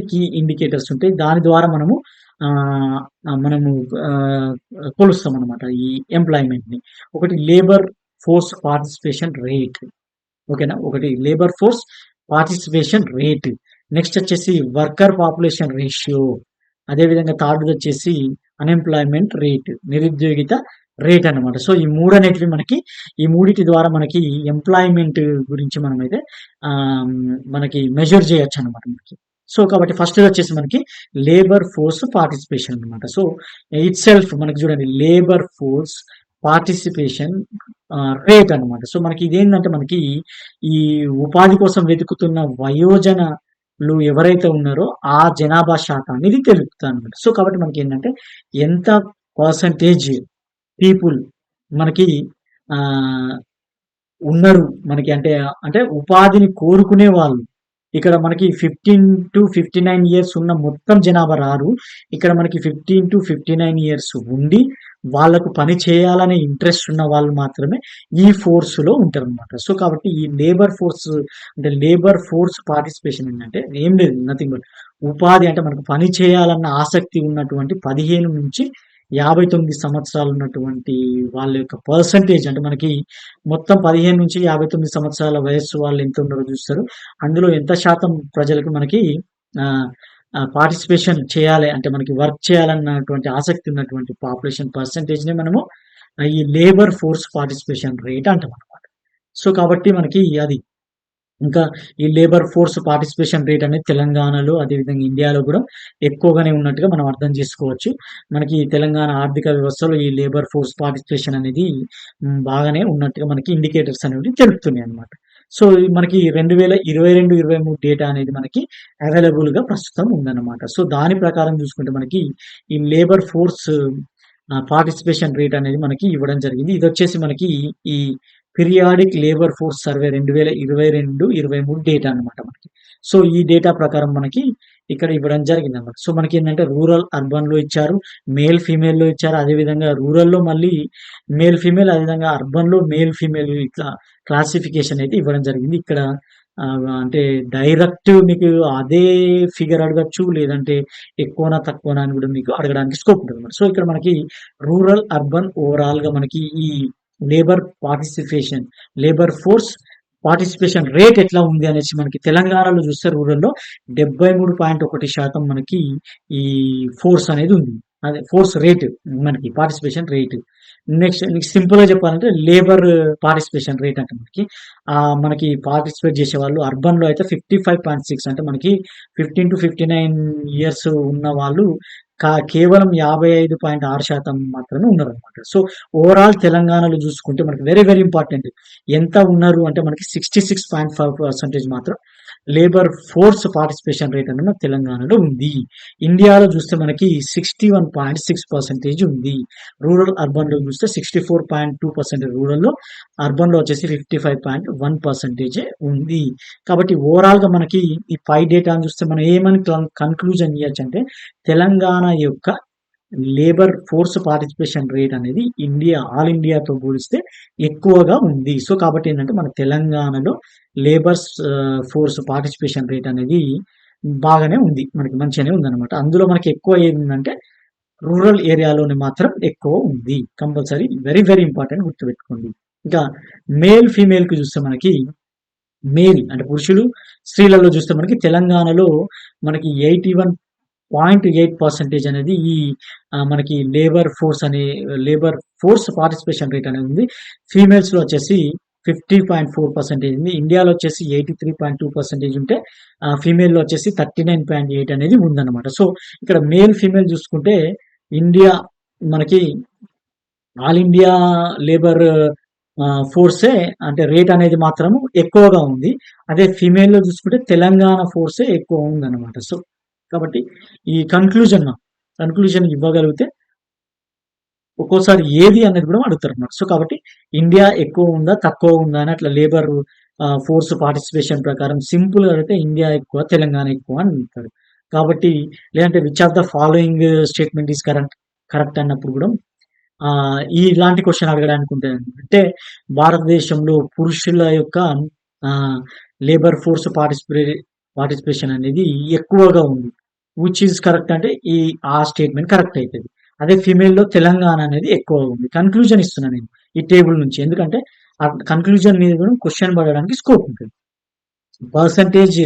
కీ ఇండికేటర్స్ ఉంటాయి. దాని ద్వారా మనము ఆహ్, మనము కొలుస్తామన్నమాట ఈ ఎంప్లాయ్‌మెంట్‌ని. ఒకటి లేబర్ ఫోర్స్ పార్టిసిపేషన్ రేట్. ఓకేనా? ఒకటి labour force participation rate. Next వచ్చేసి వర్కర్ పాపులేషన్ రేషియో. అదేవిధంగా థర్డ్‌ది వచ్చేసి అన్‌ఎంప్లాయ్‌మెంట్ రేట్. నిరుద్యోగిత రేట్ అన్నమాట. సో, ఈ 3 అనేటివి మనకి ఈ మూడిటి ద్వారా మనకి ఎంప్లాయ్‌మెంట్ గురించి మనమైతే మనకి మెజర్ చేయొచ్చనమాట మనకి. సో, కాబట్టి ఫస్ట్‌దొచ్చేసి మనకి లేబర్ ఫోర్స్ పార్టిసిపేషన్ అన్నమాట. సో, ఇట్‌సెల్ఫ్ మనకి చూడండి లేబర్ ఫోర్స్ పార్టిసిపేషన్ రేట్ అన్నమాట. సో, మనకి ఇదేందంటే మనకి ఈ ఉపాధి కోసం వెతుకుతున్న వయోజనులు ఎవరైతే ఉన్నారో ఆ జనాభా శాతాన్ని ఇది తెలుపుతదన్నమాట. సో, కాబట్టి మనకేంటంటే ఎంత పర్సెంటేజ్ పీపుల్ మనకి ఆహ్, ఉన్నరు. మనకి అంటే ఉపాధిని కోరుకునే వాళ్ళు. ఇక్కడ మనకి 15-59 ఇయర్స్ ఉన్న మొత్తం జనాభా రారు. ఇక్కడ మనకి 15-59 ఇయర్స్ ఉండి, వాళ్ళకు పని చేయాలనే ఇంట్రెస్ట్ ఉన్న వాళ్ళు మాత్రమే ఈ ఫోర్స్‌లో ఉంటారనమాట. సో, కాబట్టి ఈ లేబర్ ఫోర్స్ పార్టిసిపేషన్ ఏంటంటే ఏం లేదు నథింగ్ బట్ ఉపాధి అంటే మనకు పని చేయాలన్న ఆసక్తి ఉన్నటువంటి 15-59 సంవత్సరాలు ఉన్నటువంటి వాళ్ళ యొక్క పర్సెంటేజ్ అంటే మనకి మొత్తం 15-59 సంవత్సరాల వయస్సు వాళ్ళు ఎంత ఉన్నారో చూస్తారు. అందులో ఎంత శాతం ప్రజలకు మనకి ఆహ్, పార్టిసిపేషన్ చేయాలి అంటే మనకి వర్క్ చేయాలన్నటువంటి ఆసక్తి ఉన్నటువంటి పాపులేషన్ పర్సెంటేజ్‌ని మనము ఈ లేబర్ ఫోర్స్ పార్టిసిపేషన్ రేట్ అంటామనమాట. సో, కాబట్టి మనకి అది ఇంకా ఈ లేబర్ ఫోర్స్ పార్టిసిపేషన్ రేట్ అనేది తెలంగాణలో, అదేవిధంగా ఇండియాలో గూడా ఎక్కువగానే ఉన్నట్టుగా మనం అర్థం జేసుకోవచ్చు. మనకి తెలంగాణ ఆర్థిక వ్యవస్థలో ఈ లేబర్ ఫోర్స్ పార్టిసిపేషన్ అనేది బాగానే ఉన్నట్టుగా మనకి ఇండికేటర్స్ అనేవి తెలుపుతున్నాయన్నమాట. సో, మనకి 2022, 23 డేటా అనేది మనకి అవైలబుల్‌గా ప్రస్తుతం ఉందన్నమాట. సో, దాని ప్రకారం జూసుకుంటే మనకి ఈ లేబర్ ఫోర్స్ పార్టిసిపేషన్ రేట్ అనేది మనకి ఇవ్వడం జరిగింది. ఇదొచ్చేసి మనకి ఈ periodic labour force survey 2022, 23 data అన్నమాట మనకి. సో, ఈ డేటా ప్రకారం మనకి ఇక్కడ ఇవ్వడం జరిగిందన్నమాట. సో, మనకేందంటే రూరల్, అర్బన్‌లో ఇచ్చారు. మేల్, ఫీమేల్‌లో ఇచ్చారు. అదేవిధంగా రూరల్‌లో మళ్ళీ మేల్, ఫీమేల్ అదేవిధంగా అర్బన్‌లో మేల్, ఫీమేల్ ఇట్లా క్లాసిఫికేషన్ అయితే ఇవ్వడం జరిగింది. ఇక్కడ అంటే డైరెక్ట్ మీకు అదే ఫిగర్ అడగొచ్చు. లేదంటే ఎక్కువనా, తక్కువనా అని గూడా మీకు అడగడానికి స్కోప్ ఉంటదన్నమాట. సో, ఇక్కడ మనకి రూరల్, అర్బన్ ఓవరాల్‌గా మనకి ఈ labour participation, labour force participation rate ఎట్లా ఉంది అనేసి మనకి తెలంగాణలో చూస్తే రూరల్‌లో 73.1% మనకి ఈ ఫోర్స్ అనేది ఉంది. అదే ఫోర్స్ రేట్ మనకి పార్టిసిపేషన్ రేట్. నెక్స్ట్ సింపుల్‌గా చెప్పాలంటే లేబర్ పార్టిసిపేషన్ రేట్ అంటే మనకి పార్టిసిపేట్ చేసేవాళ్ళు అర్బన్‌లో అయితే 55.6 అంటే మనకి 15-59 ఇయర్స్ ఉన్న వాళ్ళు కేవలం 55.6% మాత్రమే ఉన్నారనమాట. సో, ఓవరాల్ తెలంగాణలో చూసుకుంటే మనకి వెరీ, వెరీ ఇంపార్టెంట్. ఎంత ఉన్నారు అంటే మనకి 66.5% మాత్రం లేబర్ ఫోర్స్ పార్టిసిపేషన్ రేట్ అనేది మన తెలంగాణలో ఉంది. ఇండియాలో చూస్తే మనకి 61.6% ఉంది. రూరల్, అర్బన్‌లో చూస్తే 64.2% రూరల్‌లో, అర్బన్‌లో వచ్చేసి 55.1% ఉంది. కాబట్టి ఓవరాల్‌గా మనకి ఈ పై డేటాను చూస్తే మనం ఏమని కన్‌క్లూజన్ ఇయ్యొచ్చంటే తెలంగాణ యొక్క లేబర్ ఫోర్స్ పార్టిసిపేషన్ రేట్ అనేది ఆల్ ఇండియాతో పోలిస్తే ఎక్కువగా ఉంది. సో, కాబట్టి ఏంటంటే మన తెలంగాణలో ఫోర్స్ పార్టిసిపేషన్ రేట్ అనేది బాగానే ఉంది. మనకి మంచిగానే ఉందన్నమాట. అందులో మనకి ఎక్కువ ఏముందంటే రూరల్ ఏరియాలోనే మాత్రం ఎక్కువ ఉంది. కంపల్సరీ వెరీ, వెరీ ఇంపార్టెంట్ గుర్తుపెట్టుకోండి. ఇంకా మేల్, ఫీమేల్‌కి చూస్తే మనకి మేల్ అంటే పురుషులు, స్త్రీలలో చూస్తే మనకి తెలంగాణలో మనకి 81.8% అనేది మనకి లేబర్ ఫోర్స్ పార్టిసిపేషన్ రేట్ అనేది ఉంది. ఫీమేల్స్‌లో వచ్చేసి 50.4% ఉంది. ఇండియాలో వచ్చేసి 83.2% ఉంటే ఫీమేల్‌లో వచ్చేసి 39.8 అనేది ఉందన్నమాట. సో, ఇక్కడ మేల్, ఫీమేల్ చూసుకుంటే ఇండియా మనకి ఆల్ ఇండియా లేబర్ ఫోర్సే అంటే రేట్ అనేది మాత్రము ఎక్కువగా ఉంది. అదే ఫీమేల్‌లో చూసుకుంటే తెలంగాణ ఫోర్సే ఎక్కువ ఉందన్నమాట. సో, కాబట్టి ఈ కన్క్లూజన్ ఇవ్వగలిగితే ఒక్కోసారి ఏది అనేది కూడా అడుగుతారన్నమాట. సో, కాబట్టి ఇండియా ఎక్కువ ఉందా? తక్కువ ఉందా? అని అట్లా లేబర్ ఫోర్స్ పార్టిసిపేషన్ ప్రకారం సింపుల్‌గా అడిగితే ఇండియా ఎక్కువ, తెలంగాణ ఎక్కువ అని అడుగుతారు. కాబట్టి లేదంటే which of the following statement is correct అన్నప్పుడు కూడా ఇలాంటి క్వెషన్ అడగడానికి ఉంటదండి. అంటే భారతదేశంలో పురుషుల యొక్క ఆహ్, లేబర్ ఫోర్స్ పార్టిసిపేషన్ అనేది ఎక్కువగా ఉంది. విచ్ ఈస్ కరెక్ట్ అంటే ఆ స్టేట్‌మెంట్ కరెక్ట్ అయితది. అదే ఫీమేల్‌లో తెలంగాణ అనేది ఎక్కువగా ఉంది. కన్క్లూజన్ ఇస్తున్నా నేను ఈ టేబుల్ నుంచి. ఎందుకంటే కన్క్లూజన్ మీద కూడా క్వెషన్ పడడానికి స్కోప్ ఉంటది. పర్సెంటేజ్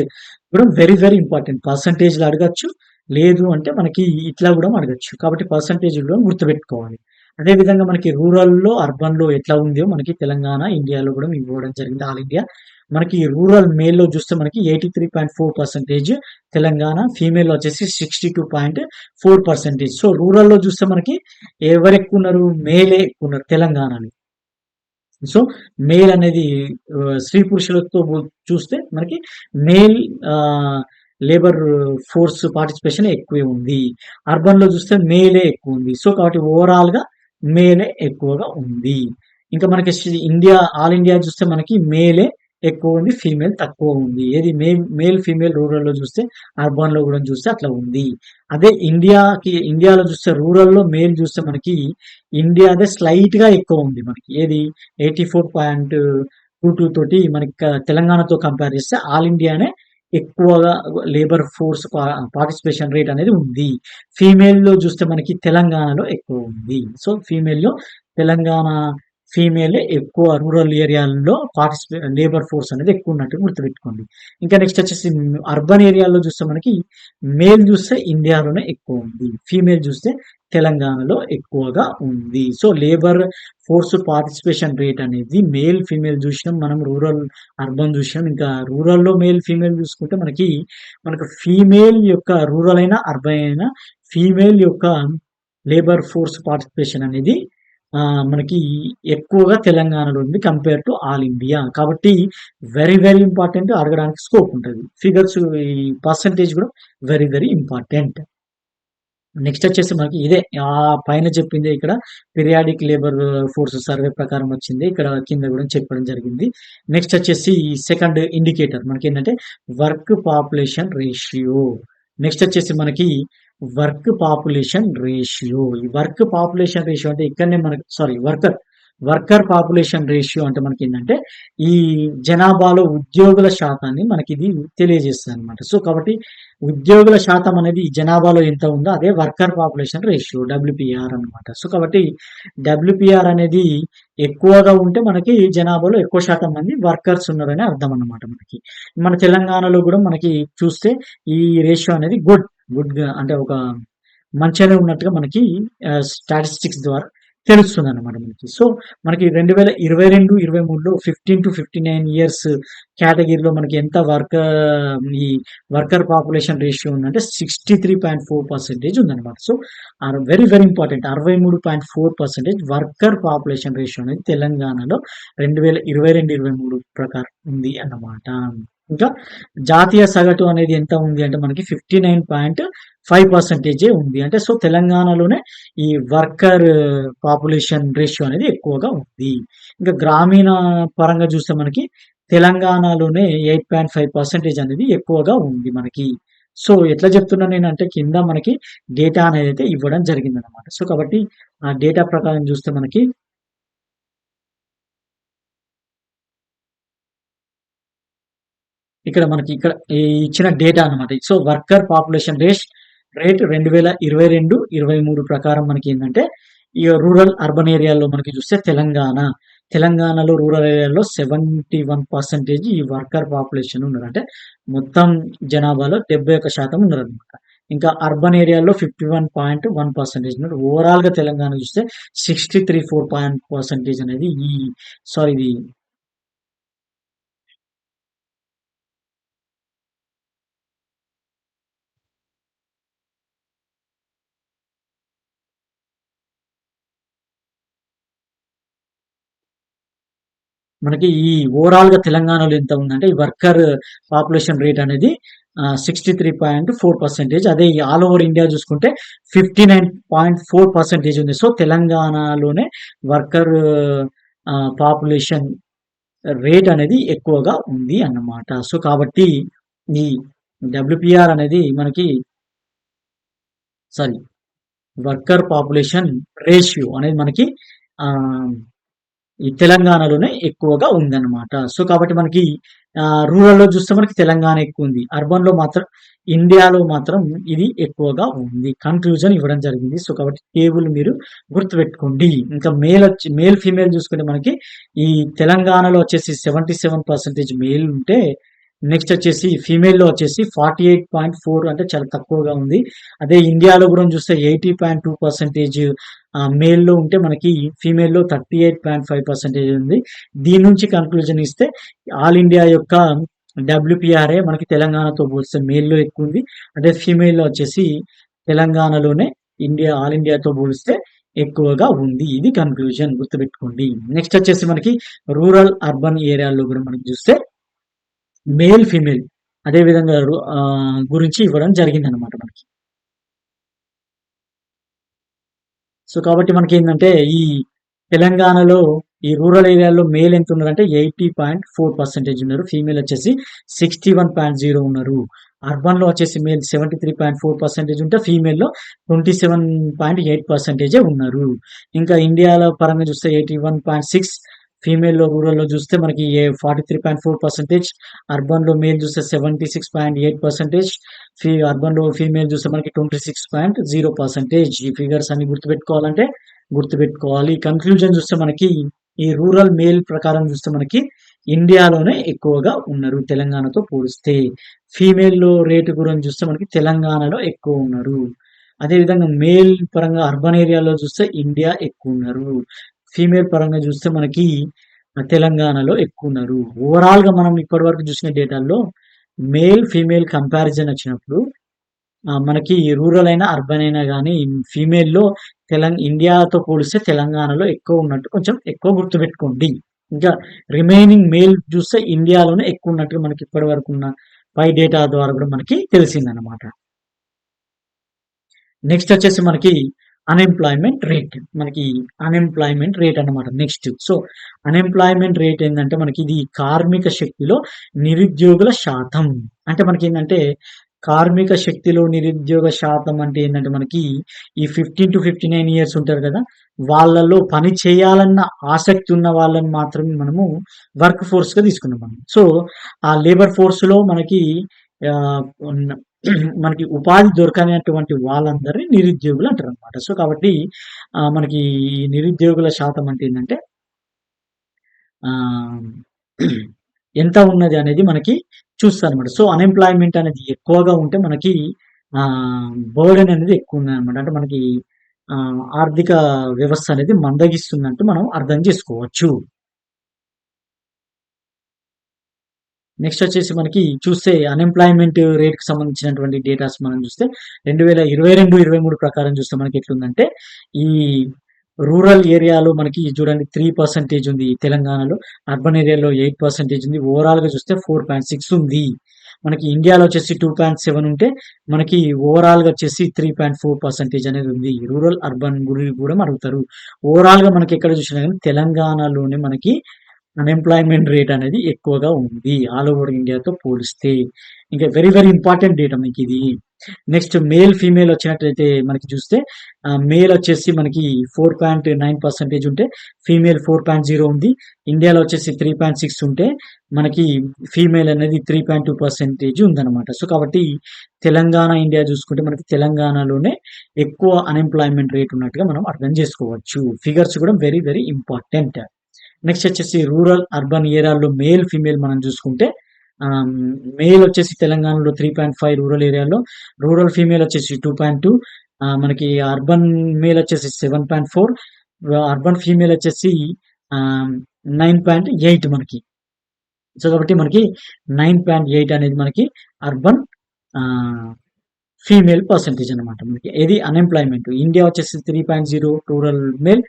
కూడా వెరీ, వెరీ ఇంపార్టెంట్. పర్సెంటేజ్‌లో అడగొచ్చు. లేదు అంటే మనకి ఇట్లా కూడా అడగొచ్చు. కాబట్టి పర్సెంటేజ్ కూడా గుర్తుపెట్టుకోవాలి. అదే విధంగా మనకి రూరల్‌లో, అర్బన్‌లో ఎట్లా ఉందో మనకి తెలంగాణ, ఇండియాలో కూడా ఇవ్వడం జరిగింది. All India. మనకి రూరల్ మేల్‌లో చూస్తే మనకి 83.4% తెలంగాణ, ఫీమేల్‌లో వచ్చేసి 62.4%. సో, రూరల్‌లో చూస్తే మనకి ఎవరెక్కువున్నారు? మేలే ఎక్కువున్నారు తెలంగాణలో. సో, మేల్ అనేది స్త్రీ పురుషులతో చూస్తే మనకి మేల్ ఆహ్, లేబర్ ఫోర్స్ పార్టిసిపేషన్ ఎక్కువే ఉంది. అర్బన్‌లో చూస్తే మేలే ఎక్కువుంది. సో, కాబట్టి ఓవరాల్‌గా మేలే ఎక్కువగా ఉంది. ఇంకా మనకి ఇండియా ఆల్ ఇండియా చూస్తే మనకి మేలే ఎక్కువుంది. ఫీమేల్ తక్కువ ఉంది. ఏది మేల్, ఫీమేల్ రూరల్‌లో చూస్తే, అర్బన్‌లో గూడా చూస్తే అట్లా ఉంది. అదే ఇండియాలో చూస్తే రూరల్‌లో మేల్ చూస్తే మనకి ఇండియాదే స్లైట్‌గా ఎక్కువ ఉంది మనకి. ఏది 84.22 తోటి మనకి తెలంగాణతో కంపేర్ చేస్తే ఆల్ ఇండియానే ఎక్కువగా లేబర్ ఫోర్స్ పార్టిసిపేషన్ రేట్ అనేది ఉంది. ఫీమేల్‌లో చూస్తే మనకి తెలంగాణలో ఎక్కువ ఉంది. సో, తెలంగాణ ఫీమేలే ఎక్కువ రూరల్ ఏరియాల్లో లేబర్ ఫోర్స్ అనేది ఎక్కువ ఉన్నట్టు గుర్తుపెట్టుకోండి. ఇంకా నెక్స్ట్ వచ్చేసి అర్బన్ ఏరియాలో చూస్తే మనకి మేల్ చూస్తే ఇండియాలోనే ఎక్కువ ఉంది. ఫీమేల్ చూస్తే తెలంగాణలో ఎక్కువగా ఉంది. So, labour force participation rate అనేది మేల్, ఫీమేల్ చూసినాం. మనం రూరల్, అర్బన్ చూసినాం. ఇంకా రూరల్‌లో మేల్, ఫీమేల్ చూసుకుంటే మనకు ఫీమేల్ యొక్క రూరల్ అయినా, అర్బన్ అయినా ఫీమేల్ యొక్క లేబర్ ఫోర్స్ పార్టిసిపేషన్ అనేది మనకి ఎక్కువగా తెలంగాణలో ఉంది కంపేర్ టు ఆల్ ఇండియా. కాబట్టి వెరీ, వెరీ ఇంపార్టెంట్ అడగడానికి స్కోప్ ఉంటది. ఫిగర్స్ ఈ పర్సెంటేజ్ కూడా వెరీ, వెరీ ఇంపార్టెంట్. నెక్స్ట్ వచ్చేసి మనకి ఇదే పైన చెప్పిందే ఇక్కడ పీరియాడిక్ లేబర్ ఫోర్స్ సర్వే ప్రకారం వచ్చింది. ఇక్కడ కింద కూడా చెప్పడం జరిగింది. నెక్స్ట్ వచ్చేసి సెకండ్ ఇండికేటర్ మనకేంటంటే వర్క్ పాపులేషన్ రేషియో. నెక్స్ట్ వచ్చేసి మనకి ఈ వర్క్ పాపులేషన్ రేషియో అంటే ఇక్కడనే మనకి వర్కర్ పాపులేషన్ రేషియో అంటే మనకేంటంటే ఈ జనాభాలో ఉద్యోగుల శాతాన్ని మనకిది తెలియజేస్తదనమాట. సో, కాబట్టి ఉద్యోగుల శాతం అనేది ఈ జనాభాలో ఎంత ఉందో అదే వర్కర్ పాపులేషన్ రేషియో డబ్ల్యూపీఆర్ అనమాట. సో, కాబట్టి డబ్ల్యూపీఆర్ అనేది ఎక్కువగా ఉంటే మనకి జనాభాలో ఎక్కువ శాతం మంది వర్కర్స్ ఉన్నారని అర్థం అన్నమాట మనకి. మన తెలంగాణలో కూడా మనకి చూస్తే ఈ రేషియో అనేది గుడ్‌గా అంటే ఒక మంచిగానే ఉన్నట్టుగా మనకి స్టాటిస్టిక్స్ ద్వారా తెలుస్తుందన్నమాట మనకి. సో, మనకి 2022, 23లో 15-59 ఇయర్స్ కేటగిరీలో మనకి ఎంత ఈ వర్కర్ పాపులేషన్ రేషియో ఉందంటే 63.4% ఉందన్నమాట. So, very, very important 63.4% worker population ratio అనేది తెలంగాణలో 2022, 23 ప్రకారం ఉంది అన్నమాట. ఇంకా జాతీయ సగటు అనేది ఎంత ఉంది అంటే మనకి 59.5% ఉంది. అంటే సో, తెలంగాణలోనే ఈ వర్కర్ పాపులేషన్ రేషియో అనేది ఎక్కువగా ఉంది. ఇంకా గ్రామీణ పరంగా చూస్తే మనకి తెలంగాణలోనే 8.5% అనేది ఎక్కువగా ఉంది మనకి. సో, ఎట్లా చెప్తున్నాను నేనంటే కింద మనకి డేటా అనేదైతే ఇవ్వడం జరిగిందనమాట. సో, కాబట్టి ఆ డేటా ప్రకారం చూస్తే మనకి ఇక్కడ ఈ ఇచ్చిన డేటా అన్నమాట. సో, వర్కర్ పాపులేషన్ రేట్ 2022, 23 ప్రకారం మనకేందంటే ఈ రూరల్, అర్బన్ ఏరియాలో మనకి చూస్తే తెలంగాణలో రూరల్ ఏరియాలో 71% ఈ వర్కర్ పాపులేషన్ ఉన్నారు. అంటే మొత్తం జనాభాలో 71% ఉన్నారనమాట. ఇంకా అర్బన్ ఏరియాలో 51.1% ఉన్నారు. ఓవరాల్‌గా తెలంగాణ చూస్తే 63.4% అనేది ఇది మనకి ఈ ఓవరాల్‌గా తెలంగాణలో ఎంత ఉందంటే, ఈ వర్కర్ పాపులేషన్ రేట్ అనేది 63.4%. అదే ఈ ఆల్ ఓవర్ ఇండియా చూసుకుంటే 59.4% ఉంది. సో, తెలంగాణలోనే వర్కర్ పాపులేషన్ రేట్ అనేది ఎక్కువగా ఉంది అన్నమాట. సో, కాబట్టి ఈ డబ్ల్యూపీఆర్ అనేది మనకి సారీ వర్కర్ పాపులేషన్ రేషియో అనేది మనకి ఆహ్ ఈ తెలంగాణలోనే ఎక్కువగా ఉందన్నమాట. సో, కాబట్టి మనకి రూరల్‌లో చూస్తే మనకి తెలంగాణ ఎక్కువుంది. అర్బన్‌లో మాత్రం ఇండియాలో మాత్రం ఇది ఎక్కువగా ఉంది. కన్‌క్లూజన్ ఇవ్వడం జరిగింది. సో, కాబట్టి టేబుల్ మీరు గుర్తుపెట్టుకోండి. ఇంకా మేల్, ఫీమేల్ చూసుకుంటే మనకి ఈ తెలంగాణలో వచ్చేసి 77% మేల్ ఉంటే నెక్స్ట్ వచ్చేసి ఫీమేల్‌లో వచ్చేసి 48.4 అంటే చాలా తక్కువగా ఉంది. అదే ఇండియాలో గూడా చూస్తే 80.2% మేల్‌లో ఉంటే మనకి ఫీమేల్‌లో 38.5% ఉంది. దీని నుంచి కన్క్లూజన్ ఇస్తే ఆల్ ఇండియా యొక్క డబ్ల్యూపీఆర్ఏ మనకి తెలంగాణతో పోలిస్తే మేల్‌లో ఎక్కువుంది. అదే ఫీమేల్‌లో వచ్చేసి తెలంగాణలోనే ఆల్ ఇండియాతో పోలిస్తే ఎక్కువగా ఉంది. ఇది కన్క్లూజన్ గుర్తుపెట్టుకోండి. నెక్స్ట్ వచ్చేసి మనకి రూరల్, అర్బన్ ఏరియాల్లో గూడా మనం చూస్తే మేల్, ఫీమేల్ అదే విధంగా గురించి ఇవ్వడం జరిగిందనమాట మనకి. సో, కాబట్టి మనకేందంటే ఈ తెలంగాణలో ఈ రూరల్ ఏరియాలో మేల్ ఎంతున్నారంటే 80.4% ఉన్నారు. ఫీమేల్ వచ్చేసి 61.0 ఉన్నారు. అర్బన్‌లో వచ్చేసి మేల్ 73.4% ఉంటే ఫీమేల్‌లో 27.8% ఉన్నారు. ఇంకా ఇండియాలో పరంగా చూస్తే 81.6 ఫీమేల్‌లో రూరల్‌లో చూస్తే మనకి 43.4%, అర్బన్‌లో మేల్ చూస్తే 76.8%, అర్బన్‌లో ఫీమేల్ చూస్తే మనకి 26.0%. ఈ ఫిగర్స్ అన్ని గుర్తుపెట్టుకోవాలంటే గుర్తుపెట్టుకోవాలి. కన్క్లూజన్ చూస్తే మనకి ఈ రూరల్ మేల్ ప్రకారం చూస్తే మనకి ఇండియాలోనే ఎక్కువగా ఉన్నారు తెలంగాణతో పోలిస్తే. ఫీమేల్‌లో రేట్ గురించి చూస్తే మనకి తెలంగాణలో ఎక్కువ ఉన్నారు. అదేవిధంగా మేల్ పరంగా అర్బన్ ఏరియాలో చూస్తే ఇండియా ఎక్కువున్నారు. ఫీమేల్ పరంగా చూస్తే మనకి తెలంగాణలో ఎక్కువున్నారు. ఓవరాల్‌గా మనం ఇప్పటివరకు చూసిన డేటాల్లో మేల్, ఫీమేల్ కంపారిజన్ వచ్చినప్పుడు మనకి రూరల్ అయినా, అర్బన్ అయినా గానీ ఫీమేల్‌లో ఇండియాతో పోలిస్తే తెలంగాణలో ఎక్కువ ఉన్నట్టు కొంచెం ఎక్కువ గుర్తుపెట్టుకోండి. ఇంకా రిమైనింగ్ మేల్ చూస్తే ఇండియాలోనే ఎక్కువ ఉన్నట్టుగా మనకి ఇప్పటి వరకున్న పై డేటా ద్వారా కూడా మనకి తెలిసిందనమాట. నెక్స్ట్ వచ్చేసి మనకి అన్‌ఎంప్లాయ్‌మెంట్ రేట్. మనకి అన్‌ఎంప్లాయ్‌మెంట్ రేట్ అన్నమాట నెక్స్ట్. సో, అన్‌ఎంప్లాయ్‌మెంట్ రేట్ ఏందంటే మనకి ఇది కార్మిక శక్తిలో నిరుద్యోగుల శాతం. అంటే మనకేందంటే కార్మిక శక్తిలో నిరుద్యోగ శాతం అంటే ఏందంటే మనకి ఈ 15-59 ఇయర్స్ ఉంటారు కదా! వాళ్ళలో పని చేయాలన్న ఆసక్తి ఉన్న వాళ్ళని మాత్రమే మనము వర్క్ ఫోర్స్‌గా తీసుకున్నాం మనం. సో, ఆ లేబర్ ఫోర్స్‌లో మనకి ఉన్న మనకి ఉపాధి దొరకనటువంటి వాళ్ళందరిని నిరుద్యోగులు అంటారనమాట. సో, కాబట్టి మనకి ఈ నిరుద్యోగుల శాతం అంటే ఏందంటే ఆహ్, ఎంత ఉన్నది అనేది మనకి చూస్తారనమాట. సో, అన్‌ఎంప్లాయ్‌మెంట్ అనేది ఎక్కువగా ఉంటే మనకి బర్డెన్ అనేది ఎక్కువుందనమాట. అంటే మనకి ఆర్థిక వ్యవస్థ అనేది మందగిస్తుందంటూ మనం అర్థం చేసుకోవచ్చు. నెక్స్ట్ వచ్చేసి మనకి చూస్తే అన్‌ఎంప్లాయ్‌మెంట్ రేట్‌కి సంబంధించినటువంటి డేటాస్ మనం చూస్తే 2022, 23 ప్రకారం చూస్తే మనకి ఎట్లుందంటే, ఈ రూరల్ ఏరియాలో మనకి చూడండి 3% ఉంది తెలంగాణలో. అర్బన్ ఏరియాలో 8% ఉంది. ఓవరాల్‌గా చూస్తే 4.6 ఉంది. మనకి ఇండియాలో వచ్చేసి 2.7 ఉంటే, మనకి ఓవరాల్‌గా వచ్చేసి 3.4% అనేది ఉంది. రూరల్, అర్బన్ గురించి కూడా అడుగుతారు. ఓవరాల్‌గా మనకి ఎక్కడ చూసినా గాని తెలంగాణలోనే మనకి అన్‌ఎంప్లాయ్‌మెంట్ రేట్ అనేది ఎక్కువగా ఉంది. ఆల్ ఓవర్ ఇండియాతో పోలిస్తే. ఇంకా వెరీ, వెరీ ఇంపార్టెంట్ డేటా మీకిది. నెక్స్ట్ మేల్, ఫీమేల్ వచ్చినట్లయితే మనకి చూస్తే మేల్ వచ్చేసి మనకి 4.9% ఉంటే, ఫీమేల్ 4.0 ఉంది. ఇండియాలో వచ్చేసి 3.6 ఉంటే, మనకి ఫీమేల్ అనేది 3.2% ఉందన్నమాట. సో, కాబట్టి తెలంగాణ, ఇండియా చూసుకుంటే మనకి తెలంగాణలోనే ఎక్కువ అన్‌ఎంప్లాయ్‌మెంట్ రేట్ ఉన్నట్టుగా మనం అర్థం చేసుకోవచ్చు. ఫిగర్స్ కూడా వెరీ, వెరీ ఇంపార్టెంట్. నెక్స్ట్ వచ్చేసి రూరల్, అర్బన్ ఏరియాలో మేల్, ఫీమేల్ మనం చూసుకుంటే ఆహ్, మేల్ వచ్చేసి తెలంగాణలో 3.5 రూరల్ ఏరియాలో, రూరల్ ఫీమేల్ వచ్చేసి 2.2 మనకి అర్బన్ మేల్ వచ్చేసి 7.4 అర్బన్ ఫీమేల్ వచ్చేసి ఆహ్, 9.8 మనకి. సో, కాబట్టి మనకి 9.8 అనేది మనకి అర్బన్ ఆహ్ ఫీమేల్ పర్సెంటేజ్ అనమాట మనకి. ఏది అన్‌ఎంప్లాయ్‌మెంట్. ఇండియా వచ్చేసి 3.0 రూరల్ మేల్,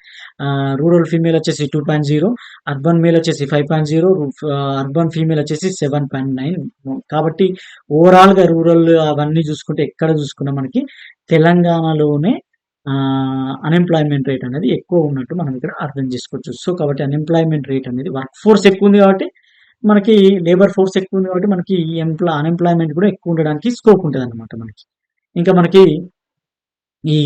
రూరల్ ఫీమేల్ వచ్చేసి 2.0, అర్బన్ మేల్ వచ్చేసి 5.0, అర్బన్ ఫీమేల్ వచ్చేసి 7.9. కాబట్టి ఓవరాల్‌గా రూరల్ అవన్నీ చూసుకుంటే ఎక్కడ చూసుకున్నా మనకి తెలంగాణలోనే అన్‌ఎంప్లాయ్‌మెంట్ రేట్ అనేది ఎక్కువ ఉన్నట్టు మనం ఇక్కడ అర్థం చేసుకోవచ్చు. సో, కాబట్టి అన్‌ఎంప్లాయ్‌మెంట్ రేట్ అనేది వర్క్ ఫోర్స్ ఎక్కువుంది కాబట్టి మనకి లేబర్ ఫోర్స్ ఎక్కువుంది కాబట్టి మనకి అన్‌ఎంప్లాయ్‌మెంట్ కూడా ఎక్కువ ఉండడానికి స్కోప్ ఉంటదనమాట మనకి. ఇంకా మనకి ఈ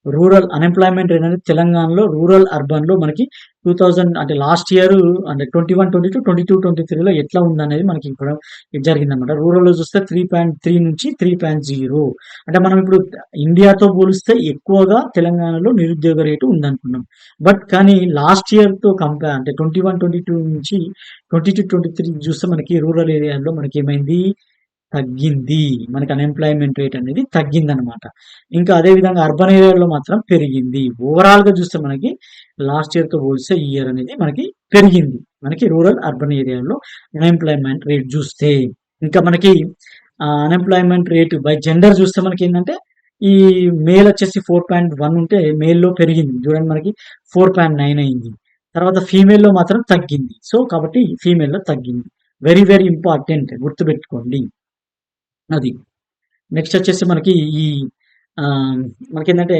రూరల్ అన్‌ఎంప్లాయ్‌మెంట్ రేట్ అనేది తెలంగాణలో రూరల్, అర్బన్‌లో మనకి 2000 అంటే లాస్ట్ ఇయర్ అంటే 21, 22, 22, 23లో ఎట్లా ఉందనేది మనకి ఇప్పుడు ఇది జరిగిందనమాట. రూరల్‌లో చూస్తే 3.3 నుంచి 3.0 అంటే మనం ఇప్పుడు ఇండియాతో పోలిస్తే ఎక్కువగా తెలంగాణలో నిరుద్యోగ రేటు ఉందనుకున్నాం. బట్ కానీ లాస్ట్ ఇయర్‌తో అంటే 21, 22 నుంచి 22, 23 చూస్తే మనకి రూరల్ ఏరియాలో మనకేమైంది తగ్గింది. మనకి అన్‌ఎంప్లాయ్‌మెంట్ రేట్ అనేది తగ్గిందనమాట. ఇంకా అదే విధంగా అర్బన్ ఏరియాలో మాత్రం పెరిగింది. ఓవరాల్‌గా చూస్తే మనకి లాస్ట్ ఇయర్‌తో పోలిస్తే ఈ ఇయర్ అనేది మనకి పెరిగింది. మనకి రూరల్, అర్బన్ ఏరియాలో అన్‌ఎంప్లాయ్‌మెంట్ రేట్ చూస్తే. ఇంకా మనకి అన్‌ఎంప్లాయ్‌మెంట్ రేట్ బై జెండర్ చూస్తే మనకేందంటే ఈ మేల్ వచ్చేసి 4.1 ఉంటే మేల్‌లో పెరిగింది. చూడండి మనకి 4.9 అయింది. తర్వాత ఫీమేల్‌లో మాత్రం తగ్గింది. సో, కాబట్టి ఫీమేల్‌లో తగ్గింది. వెరీ వెరీ ఇంపార్టెంట్ గుర్తుపెట్టుకోండి. అది. నెక్స్ట్ వచ్చేసి మనకి ఈ మనకేందంటే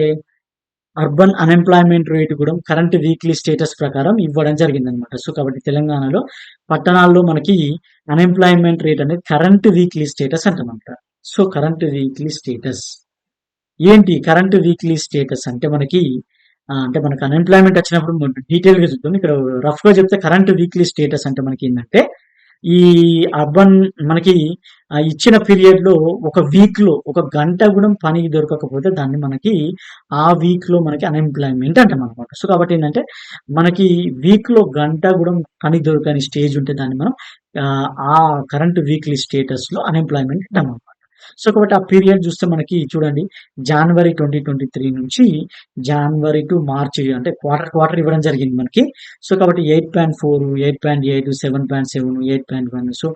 అర్బన్ అన్‌ఎంప్లాయ్‌మెంట్ రేట్ కూడా కరెంట్ వీక్లీ స్టేటస్ ప్రకారం ఇవ్వడం జరిగిందనమాట. సో, కాబట్టి తెలంగాణలో పట్టణాల్లో మనకి అన్‌ఎంప్లాయ్‌మెంట్ రేట్ అనేది కరెంట్ వీక్లీ స్టేటస్ అంటామనమాట. So, current weekly status. ఏంటి కరెంట్ వీక్లీ స్టేటస్ అంటే మనకి అంటే మనకు అన్‌ఎంప్లాయ్‌మెంట్ వచ్చినప్పుడు డీటెయిల్‌గా చూద్దాం. ఇక్కడ రఫ్‌గా చెప్తే కరెంట్ వీక్లీ స్టేటస్ అంటే మనకేందంటే ఈ అర్బన్ మనకి ఇచ్చిన పీరియడ్‌లో ఒక వీక్‌లో ఒక గంట గూడా పని దొరకకపోతే దాన్ని మనకి ఆ వీక్‌లో మనకి అన్‌ఎంప్లాయ్‌మెంట్ అంటామనమాట. సో, కాబట్టి ఏందంటే మనకి వీక్‌లో గంట గూడా పని దొరకని స్టేజ్ ఉంటే దాన్ని మనం ఆ కరెంట్ వీక్లీ స్టేటస్‌లో అన్‌ఎంప్లాయ్‌మెంట్ అంటామనమాట. సో, కాబట్టి ఆ పీరియడ్ చూస్తే మనకి చూడండి జాన్వరి 2023 నుంచి జాన్వరి టు మార్చి అంటే క్వార్టర్ ఇవ్వడం జరిగింది మనకి. సో, కాబట్టి 8.4, 8.8, 7.7, 8.1 సో,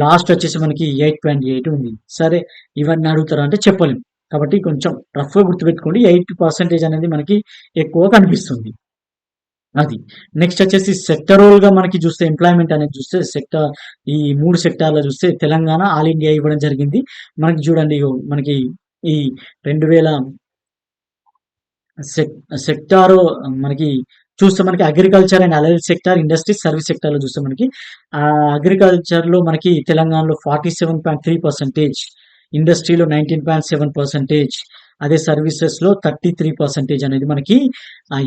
లాస్ట్ వచ్చేసి మనకి 8.8 ఉంది. సరే ఇవన్నీ అడుగుతారా అంటే చెప్పలేం. కాబట్టి కొంచెం రఫ్‌గా గుర్తుపెట్టుకోండి. 8% అనేది మనకి ఎక్కువ కనిపిస్తుంది. అది. నెక్స్ట్ వచ్చేసి సెక్టరల్‌గా మనకి చూస్తే ఎంప్లాయ్‌మెంట్ అనేది చూస్తే ఈ 3 సెక్టార్‌లో చూస్తే తెలంగాణ ఆల్ ఇండియా ఇవ్వడం జరిగింది. మనకి చూడండి ఇగో మనకి ఈ 2000 సెక్ సెక్టారు మనకి చూస్తే మనకి agriculture and allied sector, industries, service సెక్టార్‌లో చూస్తే మనకి అగ్రికల్చర్‌లో మనకి తెలంగాణలో 47.3%, ఇండస్ట్రీలో 19.7%, అదే సర్వీసెస్‌లో 33% అనేది మనకి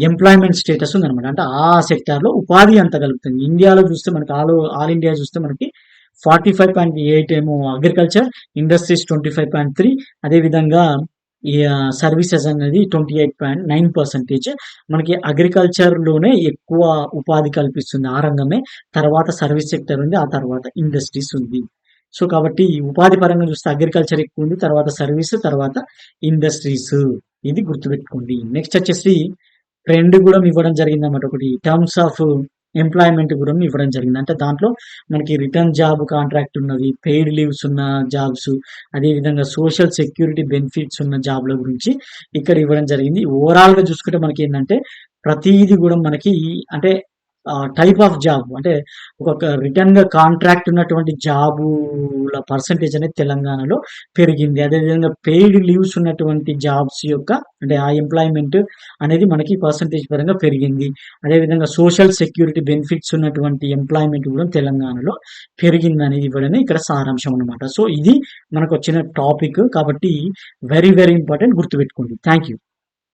ఎంప్లాయ్‌మెంట్ స్టేటస్ ఉందనమాట. అంటే ఆ సెక్టార్‌లో ఉపాధి అంత కలుగుతుంది. ఇండియాలో చూస్తే మనకి ఆల్ ఇండియా చూస్తే మనకి 45.8 ఏమో అగ్రికల్చర్, ఇండస్ట్రీస్ 25.3 అదే విధంగా ఈ సర్వీసెస్ అనేది 28.9% మనకి అగ్రికల్చర్‌లోనే ఎక్కువ ఉపాధి కల్పిస్తుంది. ఆ రంగమే. తర్వాత సర్వీస్ సెక్టర్ ఉంది. ఆ తర్వాత ఇండస్ట్రీస్ ఉంది. సో, కాబట్టి ఉపాధి పరంగా చూస్తే అగ్రికల్చర్ ఎక్కువుంది. తర్వాత సర్వీస్, తర్వాత ఇండస్ట్రీస్. ఇది గుర్తుపెట్టుకోండి. నెక్స్ట్ వచ్చేసి ట్రెండ్ గూడా ఇవ్వడం జరిగిందన్నమాట. ఒకటి టర్మ్స్ ఆఫ్ ఎంప్లాయ్‌మెంట్ గూడా ఇవ్వడం జరిగింది. అంటే దాంట్లో మనకి రిటర్న్ జాబ్ కాంట్రాక్ట్ ఉన్నవి, పెయిడ్ లీవ్స్ ఉన్న జాబ్స్, అదే విధంగా సోషల్ సెక్యూరిటీ బెనిఫిట్స్ ఉన్న జాబ్‌ల గురించి ఇక్కడ ఇవ్వడం జరిగింది. ఓవరాల్‌గా చూసుకుంటే మనకేందంటే ప్రతీది గూడా మనకి అంటే టైప్ ఆఫ్ జాబ్ అంటే ఒక రిటర్న్‌గా కాంట్రాక్ట్ ఉన్నటువంటి జాబుల పర్సెంటేజ్ అనేది తెలంగాణలో పెరిగింది. అదేవిధంగా పెయిడ్ లీవ్స్ ఉన్నటువంటి జాబ్స్ యొక్క అంటే ఆ ఎంప్లాయ్‌మెంట్ అనేది మనకి పర్సెంటేజ్ పరంగా పెరిగింది. అదేవిధంగా సోషల్ సెక్యూరిటీ బెనిఫిట్స్ ఉన్నటువంటి ఎంప్లాయ్‌మెంట్ కూడా తెలంగాణలో పెరిగిందనేది ఇవ్వడమే ఇక్కడ సారాంశం అన్నమాట. సో, ఇది మనకొచ్చిన టాపిక్ కాబట్టి వెరీ వెరీ ఇంపార్టెంట్ గుర్తుపెట్టుకోండి. Thank you.